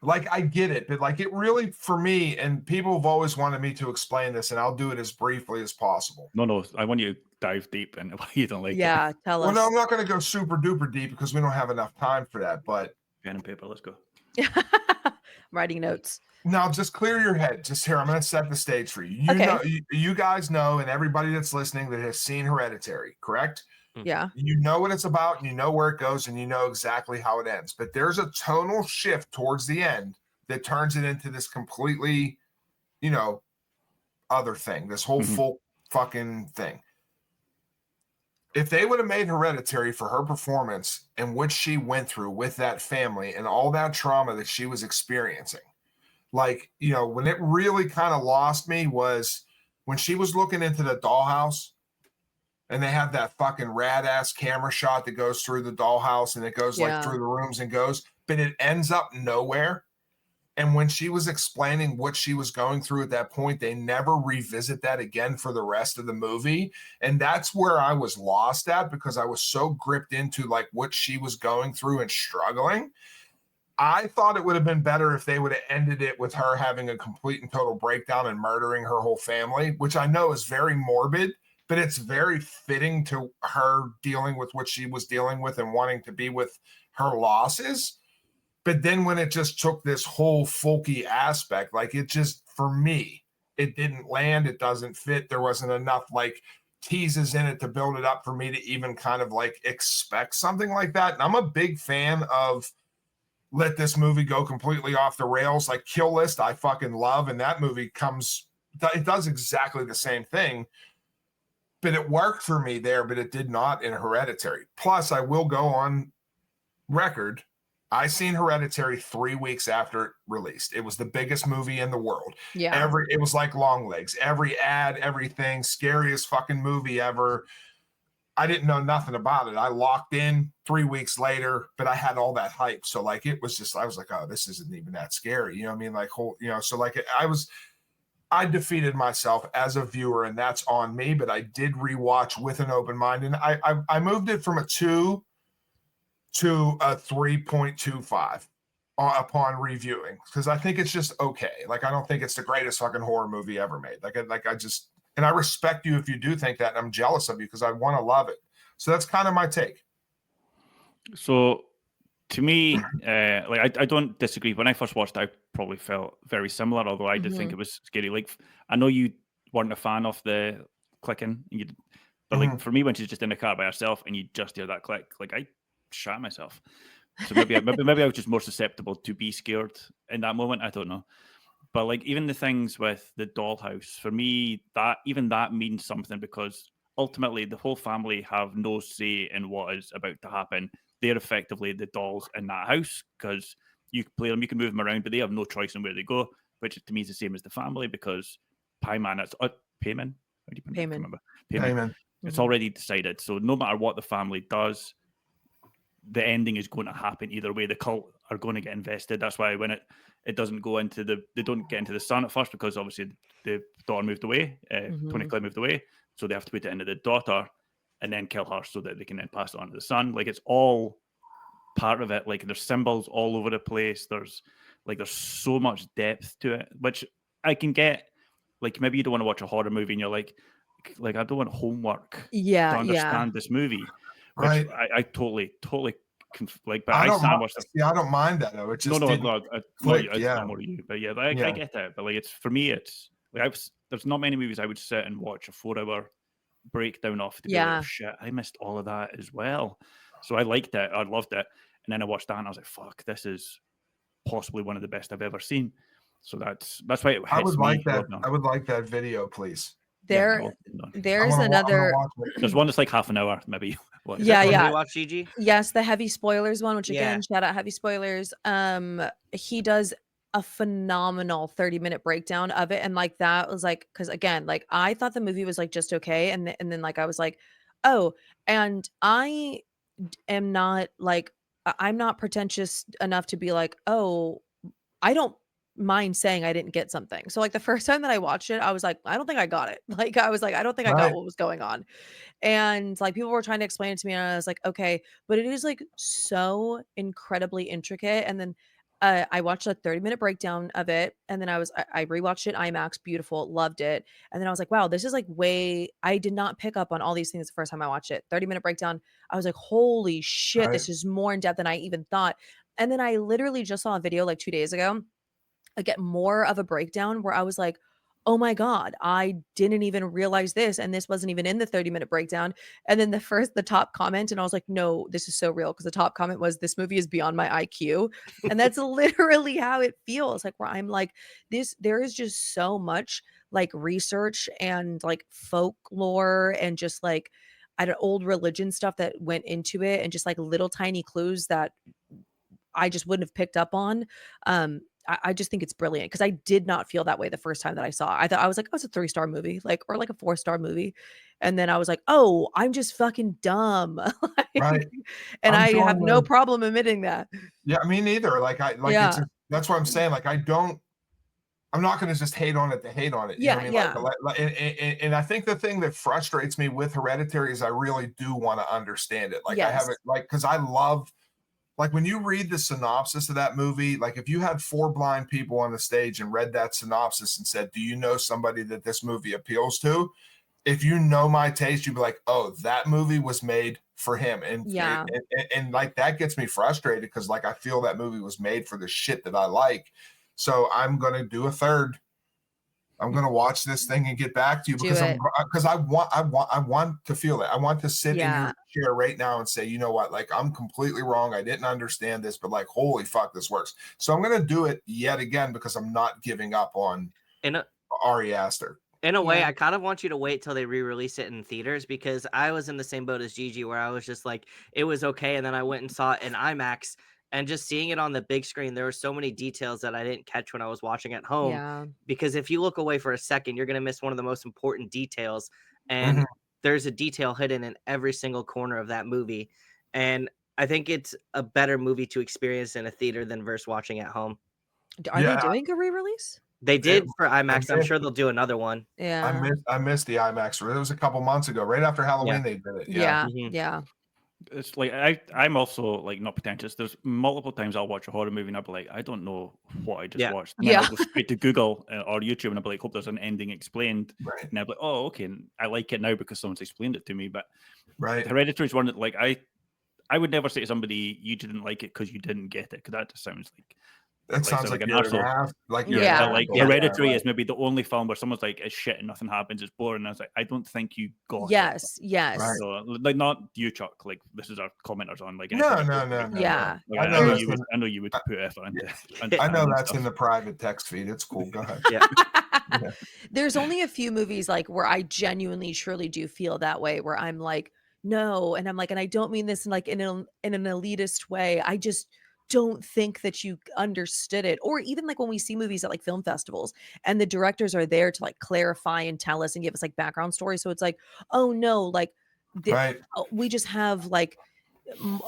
Like I get it, but like it really, for me, and people have always wanted me to explain this, and I'll do it as briefly as possible. No, I want you to dive deep into why you don't like it. Yeah, tell Well, us. no, I'm not going to go super duper deep because we don't have enough time for that. But Pen and paper, let's go. I'm writing notes. now, just clear your head. Just here, I'm going to set the stage for you. You Okay. know, you guys know, and everybody that's listening that has seen Hereditary, correct? Yeah. You know what it's about, and you know where it goes, and you know exactly how it ends. But there's a tonal shift towards the end that turns it into this completely, other thing, this whole Mhm. full fucking thing. If they would have made Hereditary for her performance and what she went through with that family and all that trauma that she was experiencing, like, when it really kind of lost me was when she was looking into the dollhouse. And they have that fucking rad ass camera shot that goes through the dollhouse and it goes Yeah. like through the rooms and goes, but it ends up nowhere. And when she was explaining what she was going through at that point, they never revisit that again for the rest of the movie. And that's where I was lost at because I was so gripped into like what she was going through and struggling. I thought it would have been better if they would have ended it with her having a complete and total breakdown and murdering her whole family, which I know is very morbid. But it's very fitting to her dealing with what she was dealing with and wanting to be with her losses. But then when it just took this whole folky aspect, like it just, for me, it didn't land. It doesn't fit. There wasn't enough like teases in it to build it up for me to even kind of like expect something like that. And I'm a big fan of let this movie go completely off the rails. Like Kill List, I fucking love. And that movie it does exactly the same thing. But it worked for me there, but it did not in Hereditary. Plus, I will go on record. I seen Hereditary 3 weeks after it released. It was the biggest movie in the world. Yeah. It was like Long Legs. Every ad, everything, scariest fucking movie ever. I didn't know nothing about it. I locked in 3 weeks later, but I had all that hype. So like it was just, I was like, oh, this isn't even that scary. You know what I mean? Like so like I defeated myself as a viewer, and that's on me. But I did rewatch with an open mind, and I moved it from a 2 to a 3.25 upon reviewing because I think it's just okay. Like I don't think it's the greatest fucking horror movie ever made. And I respect you if you do think that, and I'm jealous of you because I want to love it. So that's kind of my take. So to me, I don't disagree. When I first watched it, I probably felt very similar, although I did think it was scary. Like, I know you weren't a fan of the clicking, but like for me, when she's just in the car by herself and you just hear that click, like I shat myself. So maybe I was just more susceptible to be scared in that moment. I don't know. But like even the things with the dollhouse, for me, that means something because ultimately the whole family have no say in what is about to happen. They're effectively the dolls in that house because you can play them, you can move them around, but they have no choice in where they go, which to me is the same as the family because Payman. It's Payman. How do you pronounce it? I can't Payman. remember. Hey, Payman. man. It's Mhm. already decided. So no matter what the family does, the ending is going to happen either way. The cult are going to get invested. That's why when it doesn't go into they don't get into the son at first, because obviously the daughter moved away, Tony Mhm. Clay moved away, so they have to put it into the daughter and then kill her so that they can then pass it on to the son. Like, it's all part of it. Like, there's symbols all over the place. There's so much depth to it, which I can get. Like, maybe you don't want to watch a horror movie and you're like I don't want homework to Yeah, yeah. understand this movie, which Right. I totally like. But I I don't sat and mind. watched it. See, I don't mind that though. It No, just no, didn't no, click. it's Yeah. not more you, but yeah, but I Yeah. get that. But like, it's for me, it's like there's not many movies I would sit and watch a 4-hour breakdown off to be like, Yeah. oh shit, I missed all of that as well. So I liked it, I loved it, and then I watched that and I was like, fuck, this is possibly one of the best I've ever seen. So that's why it hits I would me. like that. well done. I would like that video, please. Yeah, There, well done. there's I'm gonna another. watch it. There's one that's like half an hour, maybe. What is Yeah, What it? did yeah. you watch, Gigi? Yes, the heavy spoilers one, which again, Yeah. shout out heavy spoilers. He does a phenomenal 30-minute breakdown of it. And like that was like, because again, like I thought the movie was like just okay. And then like I was like, oh, and I am not like I'm not pretentious enough to be like, oh, I don't mind saying I didn't get something. So like the first time that I watched it, I was like, I don't think I got it. Like I was like, I don't think I got Right. what was going on. And like people were trying to explain it to me, and I was like, okay, but it is like so incredibly intricate. And then I watched a 30-minute breakdown of it, and then I rewatched it IMAX, beautiful, loved it. And then I was like, wow, this is like way I did not pick up on all these things the first time I watched it. 30-minute breakdown, I was like, holy shit, Right. this is more in depth than I even thought. And then I literally just saw a video like 2 days ago. I get more of a breakdown where I was like, oh my God, I didn't even realize this. And this wasn't even in the 30-minute breakdown. And then the top comment, and I was like, no, this is so real. Because the top comment was, this movie is beyond my IQ. And that's literally how it feels. Like, where I'm like, there is just so much like research and like folklore and just like, I don't old religion stuff that went into it, and just like little tiny clues that I just wouldn't have picked up on. I just think it's brilliant because I did not feel that way the first time that I saw it. I thought I was like, oh, it's a 3-star movie, like, or like a 4-star movie. And then I was like, oh, I'm just fucking dumb. Right. And I'm I have feeling no problem admitting that. Yeah, me neither. Like it's Yeah. that's what I'm saying. Like I'm not going to just hate on it to hate on it. You know what I mean? Yeah, And I think the thing that frustrates me with Hereditary is I really do want to understand it. Like I have Yes. it, like, because I love, like when you read the synopsis of that movie, like if you had 4 blind people on the stage and read that synopsis and said, do you know somebody that this movie appeals to? If you know my taste, you'd be like, oh, that movie was made for him. And Yeah. and like that gets me frustrated because like I feel that movie was made for the shit that I like. So I'm gonna do a third. I'm gonna watch this thing and get back to you Do because it. I want to feel it. I want to sit in Yeah. your chair right now and say, you know what, like I'm completely wrong. I didn't understand this, but like holy fuck, this works. So I'm gonna do it yet again because I'm not giving up on In a Ari Aster. in a way, Yeah. I kind of want you to wait till they re-release it in theaters, because I was in the same boat as Gigi where I was just like, it was okay, and then I went and saw it in IMAX, and just seeing it on the big screen, there were so many details that I didn't catch when I was watching at home. Yeah. Because if you look away for a second, you're going to miss one of the most important details, and Mhm. there's a detail hidden in every single corner of that movie. And I think it's a better movie to experience in a theater than versus watching at home. Are Yeah. they doing a re-release? They did for IMAX. I'm did. sure they'll do another one. Yeah. I missed the IMAX. It was a couple months ago, right after Halloween. They did it. Yeah. Mhm. Yeah. It's like I'm also like not pretentious. There's multiple times I'll watch a horror movie and I'll be like, I don't know what I just Yeah. watched. And then Yeah. I'll go straight to Google or YouTube and I'll be like, hope there's an ending explained. Right. And I'll be like, oh, okay, and I like it now because someone's explained it to me. But Right. Hereditary is one that like I would never say to somebody you didn't like it because you didn't get it, because that just sounds like That sounds like like an you're an arsehole. ass. Like you're Yeah. But an like asshole. Hereditary Yeah, is maybe the only film where someone's like, it's shit and nothing happens, it's boring. And I was like, I don't think you got it. Yes. Yes. Right. So like not you, Chuck. Like this is our commenters on like No, anything no, that goes no, through. no. Yeah. Like, I I know know that's you would. in- I know you would put effort into. I know finding that's in stuff. the private text feed. It's cool. Go ahead. Yeah. Yeah. There's only a few movies like where I genuinely truly do feel that way, where I'm like, no, and I'm like, and I don't mean this in like in an elitist way. don't think that you understood it. Or even like when we see movies at like film festivals and the directors are there to like clarify and tell us and give us like background stories. So it's like, oh no, like Right. we just have like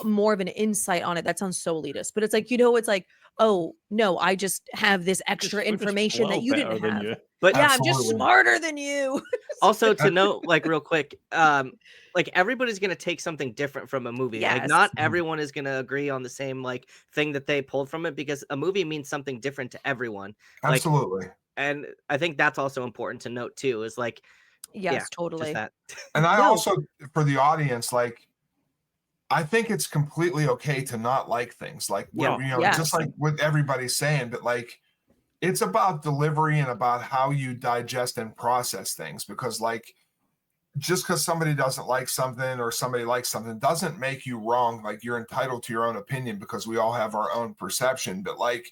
more of an insight on it. That sounds so elitist, but it's like, it's like, oh no, I just have this extra We're just a information that little you better didn't than have. you. But Yeah, I'm just Absolutely. smarter than you. also to note, like real quick, like everybody's gonna take something different from a movie. Like Yes. not everyone is gonna agree on the same like thing that they pulled from it, because a movie means something different to everyone. Like, Absolutely. and I think that's also important to note too. Is like, Yes, yeah, just totally. that. And I No. also, for the audience, like, I think it's completely okay to not like things. Like, Yeah. just like what everybody's saying, but like, it's about delivery and about how you digest and process things. Because, like, just because somebody doesn't like something or somebody likes something doesn't make you wrong. Like, you're entitled to your own opinion because we all have our own perception. But like,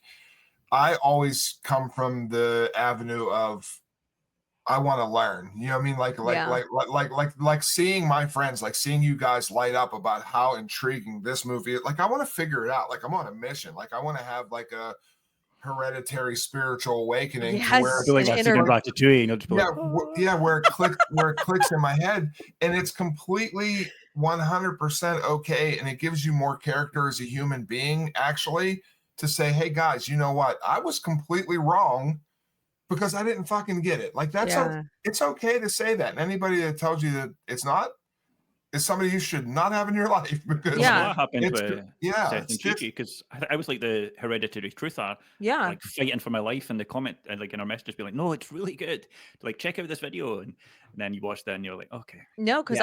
I always come from the avenue of, I want to learn. You know what I mean? Like seeing my friends, like seeing you guys light up about how intriguing this movie is. Like, I want to figure it out. Like, I'm on a mission. Like, I want to have like a hereditary spiritual awakening to where Yes, I feel like an that scene in inner- Ratatouille, and I'll just be like, where it clicks in my head, and it's completely 100% okay, and it gives you more character as a human being, actually, to say, hey guys, you know what, I was completely wrong because I didn't fucking get it. Like, it's okay to say that, and anybody that tells you that it's not is somebody you should not have in your life, because Yeah. what happened it's with yeah, Seth it's and just, Gigi? Because I was like the hereditary truther, Yeah. like fighting for my life in the comment, and like in our messages, be like, no, it's really good. Like, check out this video, and then you watch that, and you're like, okay, No, because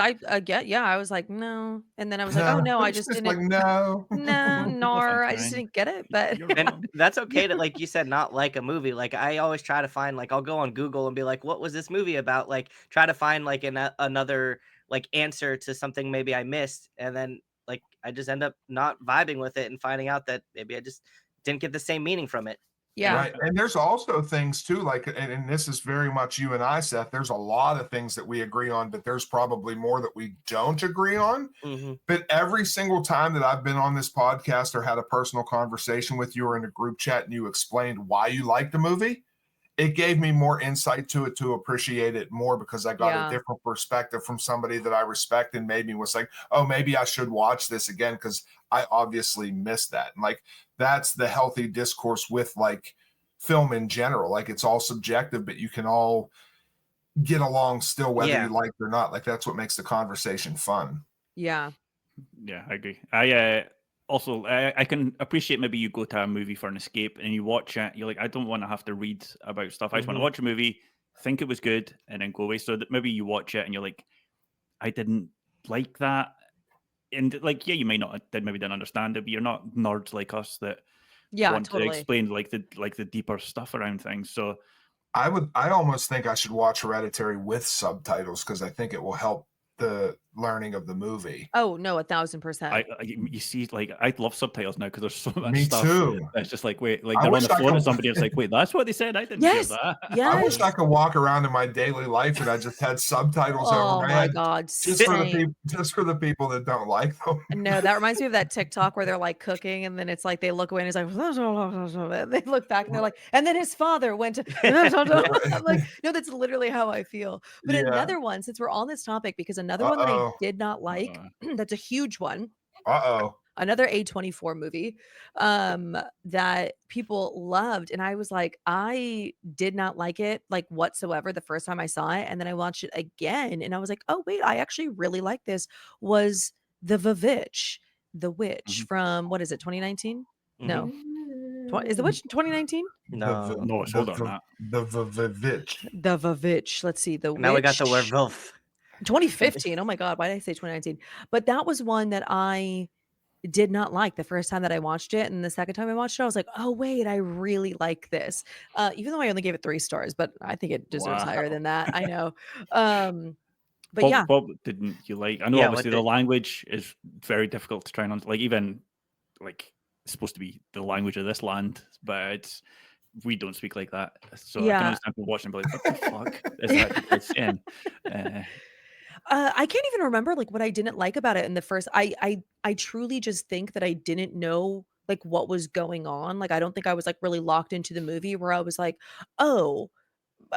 Yeah. I was like, no. And then I was like, oh no, I it's just just didn't. like, no. I just fine. didn't get it. But You're And wrong. that's okay to, like you said, not like a movie. Like I always try to find, like I'll go on Google and be like, what was this movie about? Like try to find like another like answer to something maybe I missed, and then like I just end up not vibing with it and finding out that maybe I just didn't get the same meaning from it. yeah. Right. And there's also things too, like, and this is very much you and I, Seth. There's a lot of things that we agree on, but there's probably more that we don't agree on. Mm-hmm. But every single time that I've been on this podcast or had a personal conversation with you or in a group chat and you explained why you liked the movie, it gave me more insight to it, to appreciate it more, because I got Yeah. a different perspective from somebody that I respect, and maybe was like, oh, maybe I should watch this again because I obviously missed that. And like, that's the healthy discourse with like film in general. Like, it's all subjective, but you can all get along still, whether Yeah. you like it or not. Like, that's what makes the conversation fun. Yeah. Yeah, I agree. Also, I can appreciate maybe you go to a movie for an escape and you watch it. You're like, I don't want to have to read about stuff. I just want to Mhm. watch a movie, think it was good, and then go away. So that maybe you watch it and you're like, I didn't like that, and like, yeah, you might not maybe didn't understand it, but you're not nerds like us that Yeah, want to totally. explain like the deeper stuff around things. So I almost think I should watch Hereditary with subtitles, because I think it will help the learning of the movie. Oh no, 1,000%. you see, like, I love subtitles now because there's so much Me stuff. too. It's just like, wait, like I they're on wish the I phone could- to somebody. It's like, wait, that's what they said. I didn't Yes. hear that. I wish Yes. I could walk around in my daily life and I just had subtitles Oh over my my head, God. just for the Same. people, that don't like them. No, that reminds me of that TikTok where they're like cooking and then it's like they look away and it's like and they look back and they're like, and then his father went to I'm like, no, that's literally how I feel. But Yeah. another one, since we're on this topic, because another one that I Uh-oh. did not like, that's a huge one. Uh-oh. Another A24 movie that people loved, and I was like, I did not like it like whatsoever the first time I saw it, and then I watched it again and I was like, oh wait, I actually really like this. Was The Witch from, what is it, 2019? No. Is The Witch 2019? No. No, it's older than that. The Witch. The Witch. Let's see. The Now we got the Witch. werewolf. 2015. Oh my God, why did I say 2019? But that was one that I did not like the first time that I watched it. And the second time I watched it, I was like, oh, wait, I really like this. Even though I only gave it 3 stars, but I think it deserves higher than that. I know. But yeah. What didn't you like? I know Yeah, obviously what the language is very difficult to try and like, even like, it's supposed to be the language of this land, but we don't speak like that. So I Yeah. can understand people watching and be like, what the fuck is that kid saying? I can't even remember like what I didn't like about it in the first. I truly just think that I didn't know like what was going on. Like I don't think I was like really locked into the movie where I was like, oh,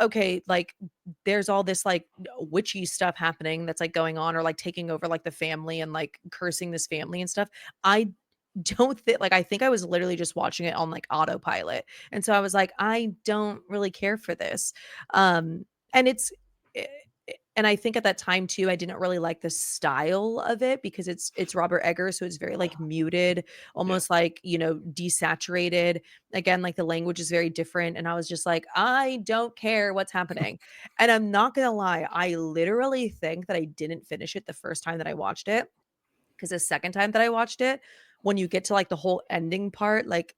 okay, like there's all this like witchy stuff happening that's like going on or like taking over like the family and like cursing this family and stuff. I don't think like I think I was literally just watching it on like autopilot. And so I was like, I don't really care for this. And eh, and I think at that time too, I didn't really like the style of it because it's Robert Eggers, so it's very like muted, almost like, you know, desaturated. Again, like the language is very different. And I was just like, I don't care what's happening. And I'm not gonna lie, I literally think that I didn't finish it the first time that I watched it. Because the second time that I watched it, when you get to like the whole ending part, like,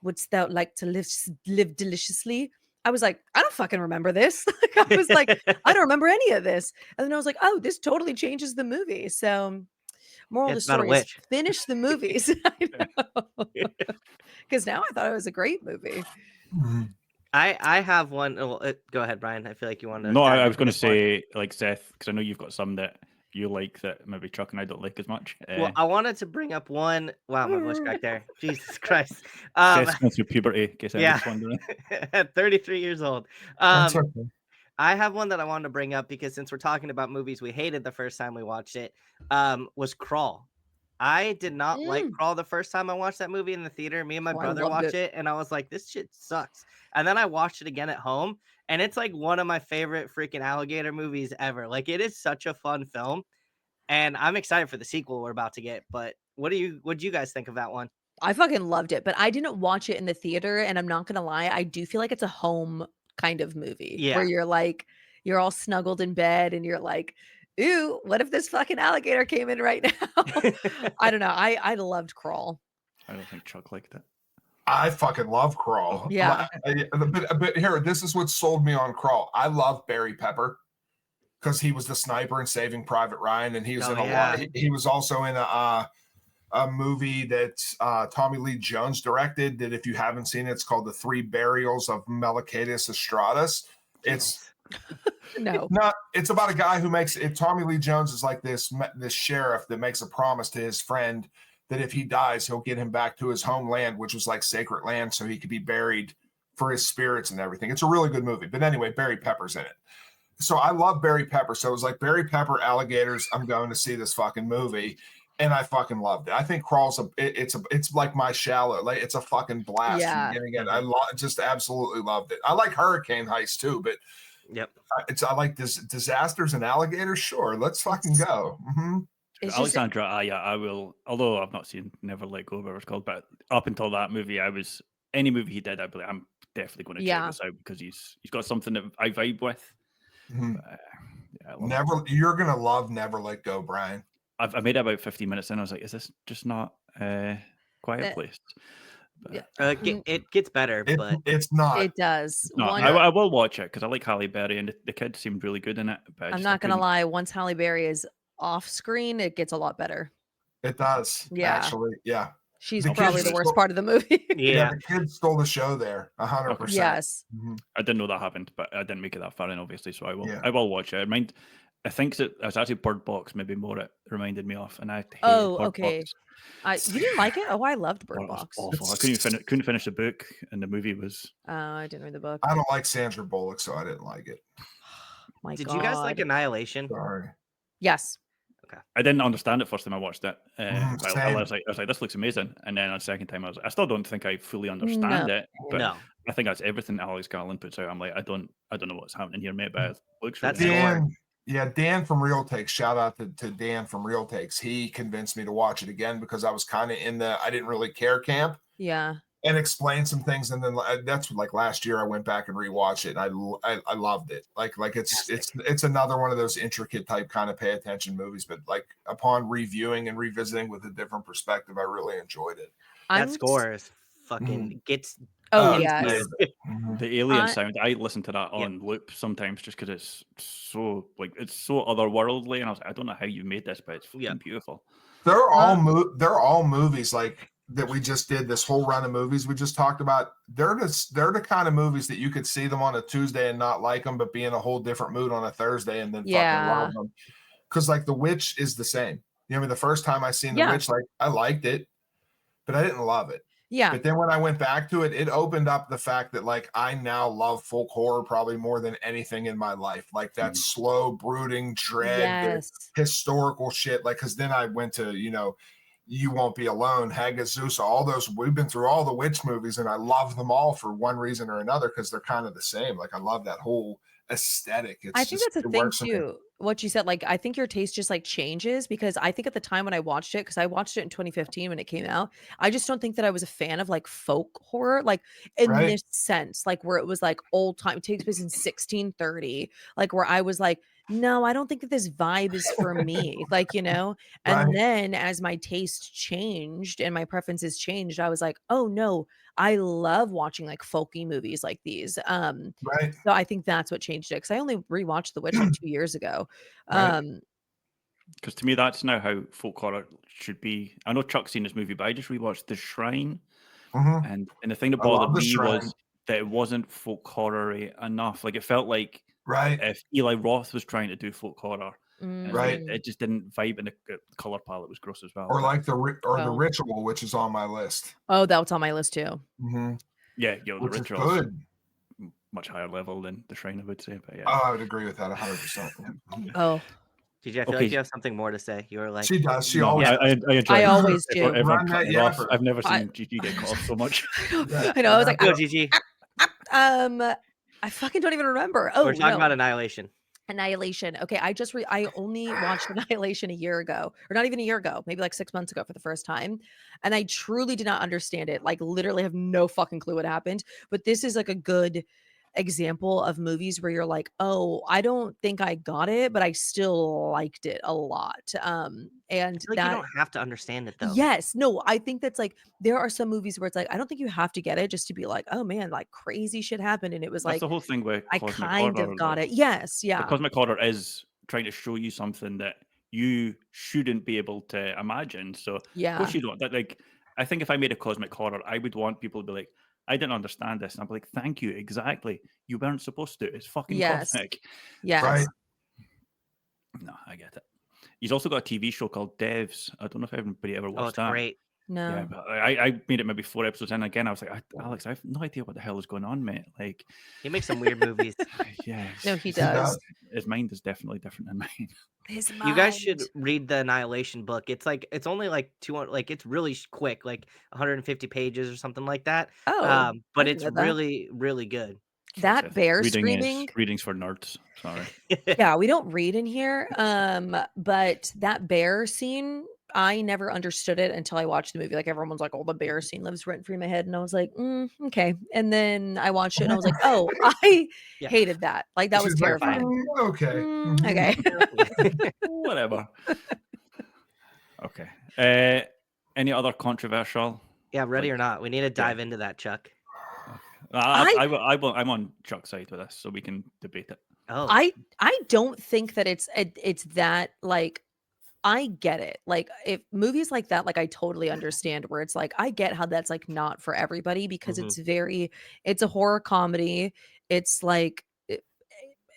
wouldst thou like to live deliciously? I was like, I don't fucking remember this. Like, I was like, I don't remember any of this. And then I was like, oh, this totally changes the movie. So, moral of the It's not a story is witch. finish the movies. I know. Because now I thought it was a great movie. Mhm. I have one. Well, go ahead, Brian. I feel like you want to. No, I dive was into going to this more. say, like Seth, because I know you've got some that you like that maybe Chuck and I don't like as much. Well, I wanted to bring up one. Wow, my voice cracked there. Jesus Christ. Seth's going through puberty, in case Yeah. anyone's wondering. At 33 years old. That's okay. I have one that I wanted to bring up because since we're talking about movies we hated the first time we watched it, was Crawl. I did not like Crawl the first time I watched that movie in the theater. Me and my Oh, I brother loved watched it. it, and I was like, this shit sucks. And then I watched it again at home, and it's like one of my favorite freaking alligator movies ever. Like, it is such a fun film, and I'm excited for the sequel we're about to get. But what do you guys think of that one? I fucking loved it, but I didn't watch it in the theater. And I'm not gonna lie, I do feel like it's a home kind of movie where Yeah. you're like, you're all snuggled in bed and you're like, ooh, what if this fucking alligator came in right now? I don't know. I loved Crawl. I don't think Chuck liked it. I fucking love Crawl. Yeah. But here, this is what sold me on Crawl. I love Barry Pepper because he was the sniper in Saving Private Ryan, and he was Oh, in a yeah. lot. He was also in a movie that Tommy Lee Jones directed. That if you haven't seen it, it's called The Three Burials of Melquiades Estradas. It's No. not. It's about a guy who makes it. Tommy Lee Jones is like this sheriff that makes a promise to his friend that if he dies, he'll get him back to his homeland, which was like sacred land, so he could be buried for his spirits and everything. It's a really good movie. But anyway, Barry Pepper's in it. So I love Barry Pepper. So it was like Barry Pepper, alligators. I'm going to see this fucking movie. And I fucking loved it. I think Crawl's it's like My Shallow. Like it's a fucking blast from Yeah. beginning to end. I just absolutely loved it. I like Hurricane Heist too, but Yep. I like this disasters and alligators. Sure, let's fucking go. Mhm. It's just Alexandra Aya, I will, although I've not seen Never Let Go, whatever it's called, but up until that movie, any movie he did, I'd be like, I'm definitely going to check Yeah. this out because he's got something that I vibe with. Mhm. But, yeah, I love it. You're gonna love Never Let Go, Brian. I made it about 15 minutes in. I was like, is this just not Quiet That- Place? But Yeah. It gets better, but It's not. it does. no, One- I will watch it because I like Halle Berry and the kid seemed really good in it. But I'm I not gonna couldn't- lie, once Halle Berry is off screen, it gets a lot better. It does. Yeah. Actually, yeah. She's The probably kids the worst still- part of the movie. yeah. The kid stole the show there, 100%. Yes. Mhm. I didn't know that happened, but I didn't make it that far in, obviously. So I will. Yeah. I will watch it. I think that it's actually Bird Box, maybe more. It reminded me of, and I hated Oh, Bird okay. Box. You didn't like it? Oh, I loved Oh, Bird it was Box. awful. I couldn't finish the book, and the movie was. I didn't read the book. I don't like Sandra Bullock, so I didn't like it. My Did God. you guys like Annihilation? Sorry. Yes. I didn't understand it first time I watched it. But I Same. was like, this looks amazing. And then the second time, I still don't think I fully understand it. But No. I think that's everything Alex Garland puts out. I'm like, I don't know what's happening here, mate. But it looks That's really Dan- nice. Dan from Real Takes. Shout out to Dan from Real Takes. He convinced me to watch it again because I was kind of in the I didn't really care camp Yeah. and explained some things. And then that's like last year I went back and rewatched it. And I loved it. Like it's another one of those intricate type kind of pay attention movies. But like upon reviewing and revisiting with a different perspective, I really enjoyed it. That score is fucking gets. Oh, it's yes. amazing. Mhm. The alien I- sound, I listen to that on loop sometimes just because it's so otherworldly, and I was like, I don't know how you made this, but it's fucking Yeah. beautiful. They're all movies like that we just did this whole run of movies we just talked about. They're the kind of movies that you could see them on a Tuesday and not like them, but be in a whole different mood on a Thursday and then Yeah. fucking love them. Because like The Witch is the same. You know, I mean, the first time I seen The Yeah. Witch, like I liked it, but I didn't love it. Yeah. But then when I went back to it, it opened up the fact that like I now love folk horror probably more than anything in my life. Like that slow, brooding dread, the Yes. historical shit. Like, because then I went to, You Won't Be Alone, Hagazusa, all those. We've been through all the witch movies, and I love them all for one reason or another because they're kind of the same. Like I love that whole aesthetic. I think that's a it thing works for me. too. What you said, like I think your taste just like changes because I think at the time when I watched it, because I watched it in 2015 when it came out, I just don't think that I was a fan of like folk horror, like in Right. this sense, like where it was like old time, it takes place in 1630, like where I was like, no, I don't think that this vibe is for me, like, and Right. then as my taste changed and my preferences changed, I was like, oh no, I love watching like folky movies like these. Right. So I think that's what changed it because I only rewatched The Witch like 2 years ago. Right. Because to me, that's now how folk horror should be. I know Chuck's seen this movie, but I just rewatched The Shrine, Mhm. and the thing that I love bothered The me Shrine. was that it wasn't folk horror-y enough. Like it felt like Right. if Eli Roth was trying to do folk horror, Right. it just didn't vibe, and the color palette was gross as well. Or but like the Oh. Ritual, which is on my list. Oh, that's on my list too. Mm-hmm. yeah, the Which is Ritual's good. much higher level than The Shrine, I would say. But yeah, Oh, I would agree with that 100%. Oh, TJ, I feel Okay. like you have something more to say. You were like, She does. She no, always. I enjoy. I it. always Everyone- do. everyone Run that cutting her off. yapper. I've never I- seen Gigi get cut off so much. I know. I was like, go, Gigi. I fucking don't even remember. Oh, We're talking no. about Annihilation. Annihilation. Okay, I only watched Annihilation a year ago, or not even a year ago, maybe like 6 months ago for the first time, and I truly did not understand it. Like, literally, have no fucking clue what happened. But this is like a good example of movies where you're like, oh, I don't think I got it, but I still liked it a lot. And I feel like that you don't have to understand it though. Yes. No, I think that's like there are some movies where it's like I don't think you have to get it just to be like, oh man, like crazy shit happened. And it was That's like the whole thing with I cosmic kind horror. of got though. it. Yes, The yeah. cosmic horror is trying to show you something that you shouldn't be able to imagine. So of Yeah. course you don't. That like I think if I made a cosmic horror, I would want people to be like, I didn't understand this. And I'm like, thank you, exactly. You weren't supposed to. It's fucking Yes. cosmic. Yes. Right. No, I get it. He's also got a TV show called Devs. I don't know if anybody ever Oh, watched it's that. great. No. Yeah, but I made it maybe 4 episodes in. Again, I was like, Alex, I have no idea what the hell is going on, mate. Like, He makes some weird movies. yeah, No, he He does. does. his mind is definitely different than mine. His You guys should mind. read the Annihilation book. It's like it's only like 200, like it's really quick, like 150 pages or something like that. Oh, But I it's read that. really, really good. That Seth, bear reading screaming. readings for nerds. Sorry. Yeah, we don't read in here. But that bear scene, I never understood it until I watched the movie. Like everyone's like, "Oh, the bear scene lives rent free in my head," and I was like, okay. And then I watched it, and I was like, "Oh, I Yeah. hated that. Like that was She's like, terrifying." okay. Mm, Mhm. okay. Whatever. Okay. Any other controversial? Yeah, ready Like, or not, we need to dive into that, Chuck. I'm on Chuck's side with this, so we can debate it. Oh, I don't think that it's that like I get it. Like if movies like that, like I totally understand where it's like I get how that's like not for everybody because Mhm. it's a horror comedy. It's like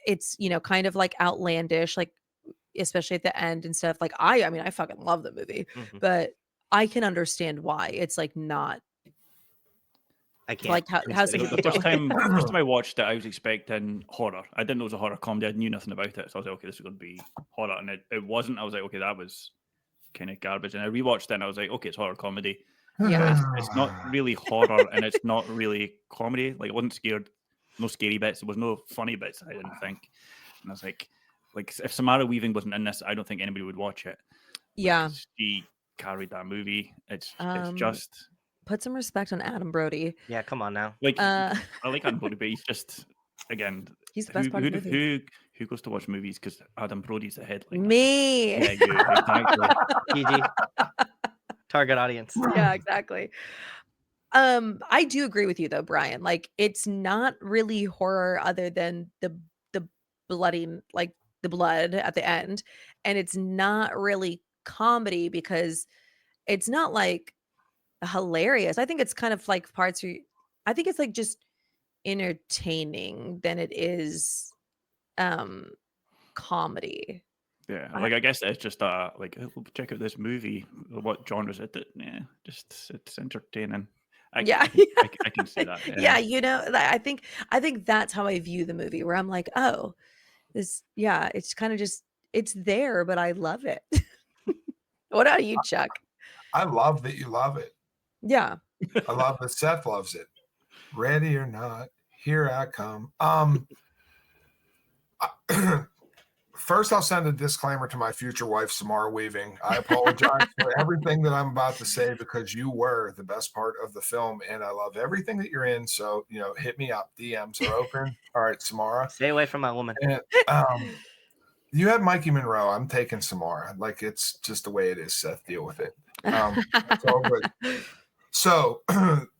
it's kind of like outlandish, like especially at the end and stuff. Like I mean I fucking love the movie, Mhm. but I can understand why it's like not I can't. like how I'm how's sitting it The here. first time I watched it, I was expecting horror. I didn't know it was a horror comedy. I knew nothing about it, so I was like, okay, this is going to be horror, and it wasn't. I was like, okay, that was kind of garbage. And I rewatched it, and I was like, okay, it's horror comedy. Yeah. It's not really horror, and it's not really comedy. Like, I wasn't scared. No scary bits. There was no funny bits. I didn't think. And I was like if Samara Weaving wasn't in this, I don't think anybody would watch it. Yeah. Because she carried that movie. It's Um, just Put some respect on Adam Brody. Yeah, come on now. like Uh I like Adam Brody, but he's just again. he's the best part of the movie. Who goes to watch movies because Adam Brody's the headline? Me. Yeah, you exactly. GG. Target audience. Yeah, exactly. I do agree with you though, Brian. Like it's not really horror other than the bloody, like the blood at the end, and it's not really comedy because it's not like hilarious. I think it's kind of like parts where I think it's like just entertaining than it is comedy. Yeah, I- like I guess it's just like oh, check out this movie. What genre is it? Yeah, just it's entertaining. Yeah. I can see that. Yeah, you know, I think that's how I view the movie, where I'm like, oh, it's kind of just it's there, but I love it. What about you, Chuck? I love that you love it. Yeah. I love that Seth loves it. Ready or not, here I come. First, I'll send a disclaimer to my future wife, Samara Weaving. I apologize for everything that I'm about to say because you were the best part of the film, and I love everything that you're in. So, hit me up. DMs are open. All right, Samara. Stay away from my woman. And, you had Mikey Monroe. I'm taking Samara. Like, it's just the way it is, Seth. Deal with it. It's all good. So,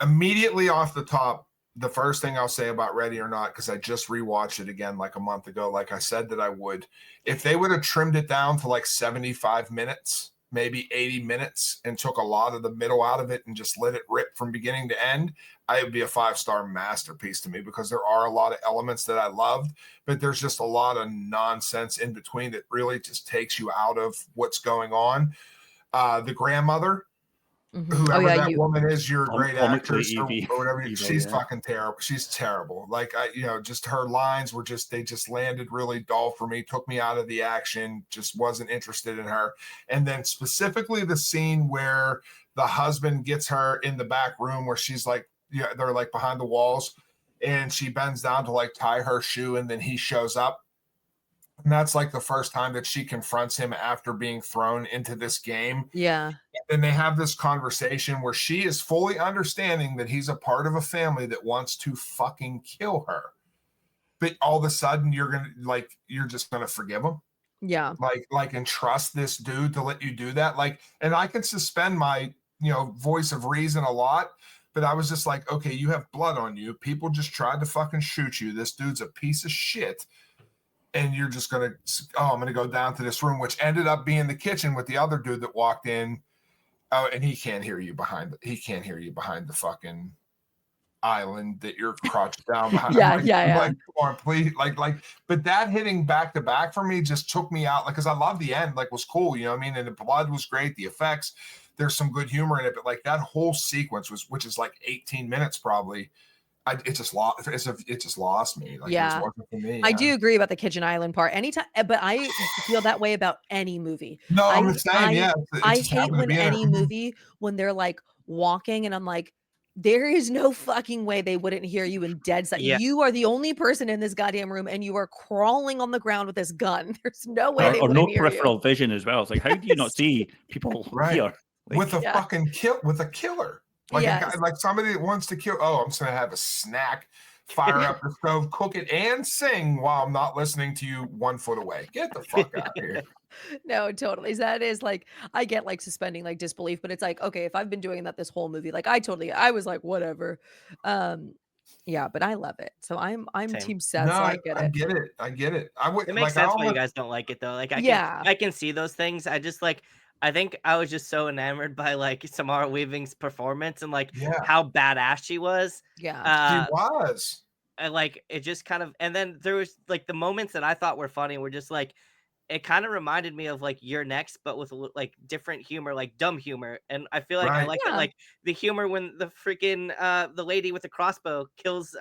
immediately off the top, the first thing I'll say about Ready or Not, because I just rewatched it again like a month ago, like I said that I would, if they would have trimmed it down to like 75 minutes, maybe 80 minutes, and took a lot of the middle out of it and just let it rip from beginning to end, it would be a 5-star masterpiece to me, because there are a lot of elements that I loved, but there's just a lot of nonsense in between that really just takes you out of what's going on. The grandmother, whoever that woman is, you're a great actress or whatever. She's fucking terrible. She's terrible. Like, just her lines were they just landed really dull for me, took me out of the action, just wasn't interested in her. And then specifically the scene where the husband gets her in the back room where she's like, they're like behind the walls, and she bends down to like tie her shoe, and then he shows up. And that's like the first time that she confronts him after being thrown into this game. Yeah. And they have this conversation where she is fully understanding that he's a part of a family that wants to fucking kill her. But all of a sudden you're just going to forgive him. Yeah. And trust this dude to let you do that. And I can suspend my, voice of reason a lot, but I was just like, okay, you have blood on you. People just tried to fucking shoot you. This dude's a piece of shit. And you're just going to, I'm going to go down to this room, which ended up being the kitchen with the other dude that walked in. Oh, and he can't hear you behind the fucking island that you're crouched down behind. Yeah. Like, come on, please. But that hitting back to back for me just took me out. Like, cause I love the end, was cool. You know what I mean? And the blood was great. The effects, there's some good humor in it, but that whole sequence which is 18 minutes probably. It just lost me. It just wasn't for me. I do agree about the Kitchen Island part. Anytime, but I feel that way about any movie. No, I'm the same. I hate when any movie, when they're walking, and I'm like, there is no fucking way they wouldn't hear you in dead sight. Yeah. You are the only person in this goddamn room, and you are crawling on the ground with this gun. There's no way. Or no peripheral vision as well. It's like, how do you not see people here? With a fucking with a killer? A guy, somebody that wants to kill. Oh, I'm just gonna have a snack, fire up the stove, cook it, and sing while I'm not listening to you 1 foot away. Get the fuck out of here. No, totally. That is I get suspending disbelief, but it's okay, if I've been doing that this whole movie, I was like, whatever. Yeah, but I love it. So I'm Same. Team Seth. No, so I get it. I get it. I would. It makes sense why you guys don't like it though. I can see those things. I just I think I was just so enamored by Samara Weaving's performance and how badass she was. Yeah. She was. And it just kind of, and then there was the moments that I thought were funny were just it kind of reminded me of You're Next, but with different humor, dumb humor. And I feel I like that, the humor when the freaking the lady with the crossbow kills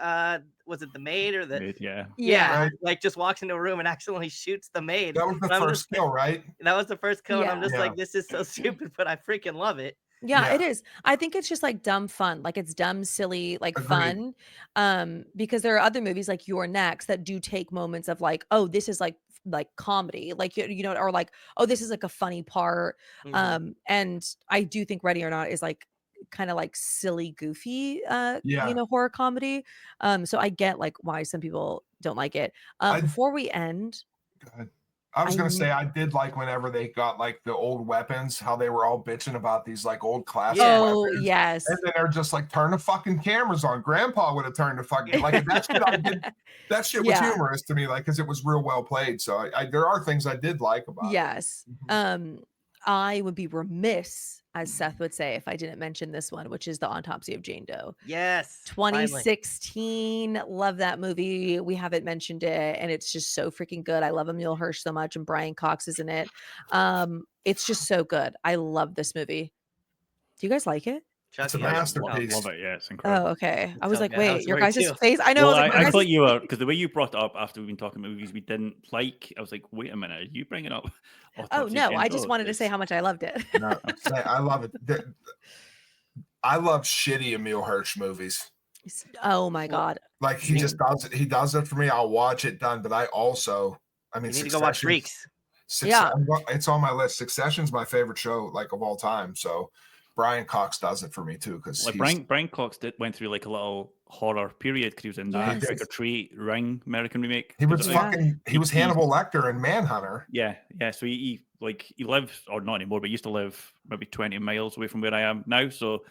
was it the maid or the maid? Yeah. Right. Just walks into a room and accidentally shoots the maid. That was the first kill, right? That was the first kill. Yeah. And I'm just this is so stupid, but I freaking love it. Yeah, it is. I think it's just dumb fun. It's dumb, silly, fun. Because there are other movies like You're Next that do take moments of oh, this is comedy, or oh, this is a funny part. Mhm. And I do think Ready or Not is kind of silly, goofy, horror comedy. So I get why some people don't like it. Before we end, go ahead. I was going to say, I did whenever they got the old weapons, how they were all bitching about these old classic weapons. Yes. And then they're just turn the fucking cameras on. Grandpa would have turned the fucking, that shit I did. That shit was humorous to me, because it was real well played. So there are things I did like about it. Yes. I would be remiss, as Seth would say, if I didn't mention this one, which is The Autopsy of Jane Doe. Yes. 2016. Finally. Love that movie. We haven't mentioned it, and it's just so freaking good. I love Emile Hirsch so much, and Brian Cox is in it. It's just so good. I love this movie. Do you guys like it? It's a Chucky, masterpiece. Love it. Yeah, it's incredible. Oh, okay. I was so like, good. I wait, was your worried guys' too. face. I know. Well, I was like, I your thought guys' you were, because the way you brought it up after we've been talking about movies we didn't like, I was like, wait a minute, are you bringing up Oh Autopsy no, I just Central? wanted to say how much I loved it. No, I love it. I love shitty Emil Hirsch movies. Oh my god. Like he just does it. He does it for me. I'll watch it done. But I mean, You need to go watch Succession- Freaks. Yeah. It's on my list. Succession's my favorite show, like of all time. So Brian Cox does it for me too, because Like Brian Cox went through like a little horror period because he was in that Yes. Trick or Treat Ring American remake. he was Yeah. he was Hannibal Lecter in Manhunter. Yeah. So he lives, or not anymore, but he used to live maybe 20 miles away from where I am now. So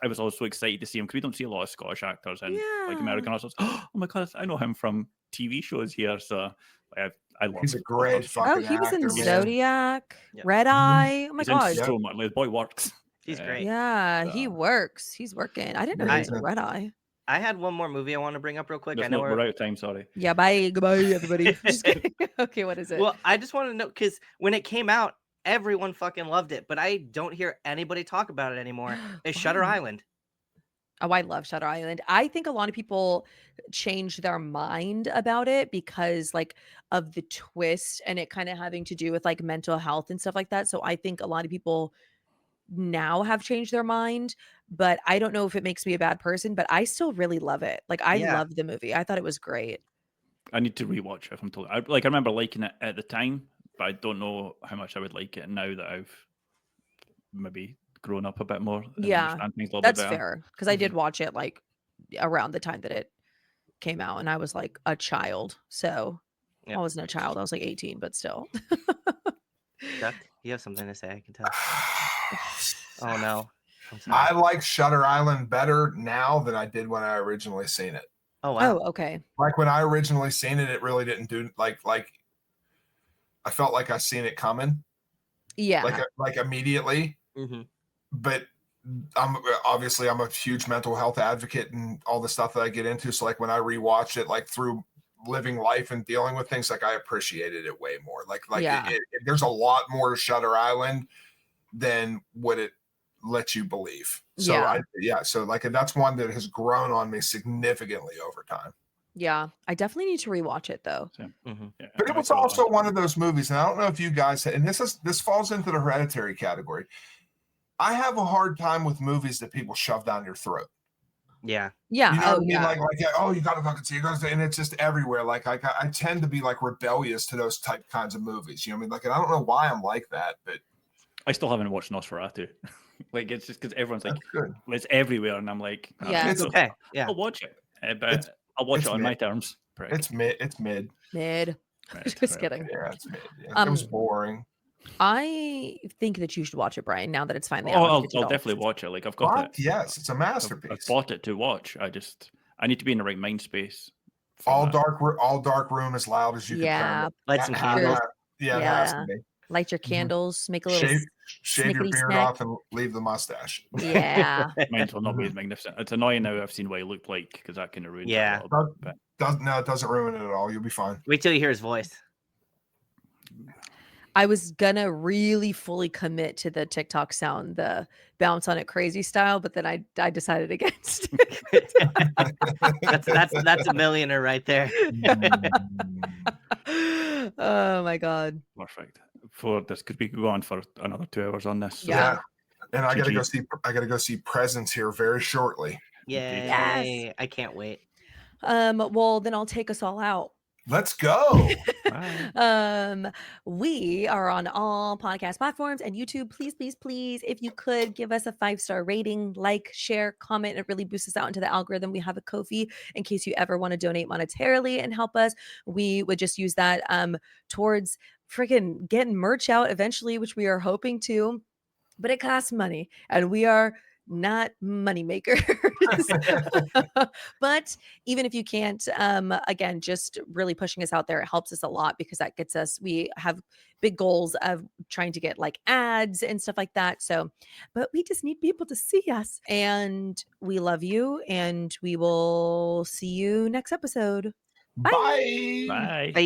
I was always so excited to see him because we don't see a lot of Scottish actors in like Yeah. American Hustlers. Oh my god, I know him from TV shows here. So I love. He's a great Autopsy Oh, fucking he was in actor, man. Zodiac, Yeah. Red Eye. Oh my He's in god. so much. The boy works. He's great. Yeah, he So- works. He's working. I didn't know he was in I- Red Eye. I had one more movie I want to bring up real quick. There's I know we're out of time. Sorry. Yeah, bye. Goodbye, everybody. Just kidding. Okay, what is it? Well, I just want to know because when it came out, everyone fucking loved it, but I don't hear anybody talk about it anymore. Is Shutter Why? Island? Oh, I love Shutter Island. I think a lot of people changed their mind about it because like of the twist and it kind of having to do with like mental health and stuff like that. So I think a lot of people now have changed their mind, but I don't know if it makes me a bad person, but I still really love it. Like I Yeah. love the movie. I thought it was great. I need to rewatch it. If I'm told, I remember liking it at the time, but I don't know how much I would like it now that I've maybe grown up a bit more. And Yeah, understand things a little That's bit better. fair because I did watch it like around the time that it came out and I was like a child. So Yeah. I wasn't a child. I was like 18, but still. Chuck, you have something to say? I can tell. Oh no. I'm sorry. I like Shutter Island better now than I did when I originally seen it. Oh wow. Oh, okay. Like when I originally seen it, it really didn't do like I felt like I seen it coming Yeah. like immediately. Mm-hmm. But I'm a huge mental health advocate and all the stuff that I get into. So like when I rewatch it, like through living life and dealing with things, like I appreciated it way more. Like Yeah. there's a lot more to Shutter Island than what it lets you believe. So so like that's one that has grown on me significantly over time. Yeah. I definitely need to rewatch it though. Mm-hmm. Yeah, But it was also one of those movies, and I don't know if you guys, and this falls into the Hereditary category. I have a hard time with movies that people shove down your throat. Yeah. Yeah. You know Oh, what I mean? yeah. Like, oh, you gotta fucking see, and it's just everywhere. Like I tend to be like rebellious to those kinds of movies. You know what I mean? Like, and I don't know why I'm like that, but I still haven't watched Nosferatu. Like it's just because everyone's like, that's good. it's everywhere, and I'm like, I don't Yeah. know, It's so okay. Yeah. I'll watch it, but It's- I'll watch it's it on mid. my terms. prick. It's mid. It's mid. Mid. Right, Just right, kidding. okay. Yeah, it's mid. Yeah. It was Um, boring. I think that you should watch it, Brian, now that it's finally Oh, out. on I'll digital. definitely watch it. Like I've got Fuck it. yes, it's a I've masterpiece. bought it to watch. I need to be in the right mind space. for All that. dark room as loud as you can Yeah. turn it. Light some That- candles. Yeah, it has to Yeah. be. Light your Mhm. candles, make a little. Shave your snickety beard snack. off and leave the mustache. Yeah. Mine will not be as magnificent. It's annoying now I've seen what he looked like because that kind of ruined Yeah. it a little bit. It doesn't ruin it at all. You'll be fine. Wait till you hear his voice. I was gonna really fully commit to the TikTok sound, the bounce on it crazy style, but then I decided against it. That's a millionaire right there. Oh my god. Perfect. For this, because we could go on for another 2 hours on this. so- Yeah. And I gotta go GG. see. I gotta go see Presence here very shortly. Yay. Yes. I can't wait. Well then I'll take us all out. Let's go. Bye. We are on all podcast platforms and YouTube. Please, if you could give us a 5-star rating, like, share, comment. It really boosts us out into the algorithm. We have a Ko-fi in case you ever want to donate monetarily and help us. We would just use that towards freaking getting merch out eventually, which we are hoping to. But it costs money, and we are not money makers. But even if you can't, again, just really pushing us out there, it helps us a lot because that gets us, we have big goals of trying to get like ads and stuff like that. So, but we just need people to see us, and we love you, and we will see you next episode. Bye. Bye. Bye.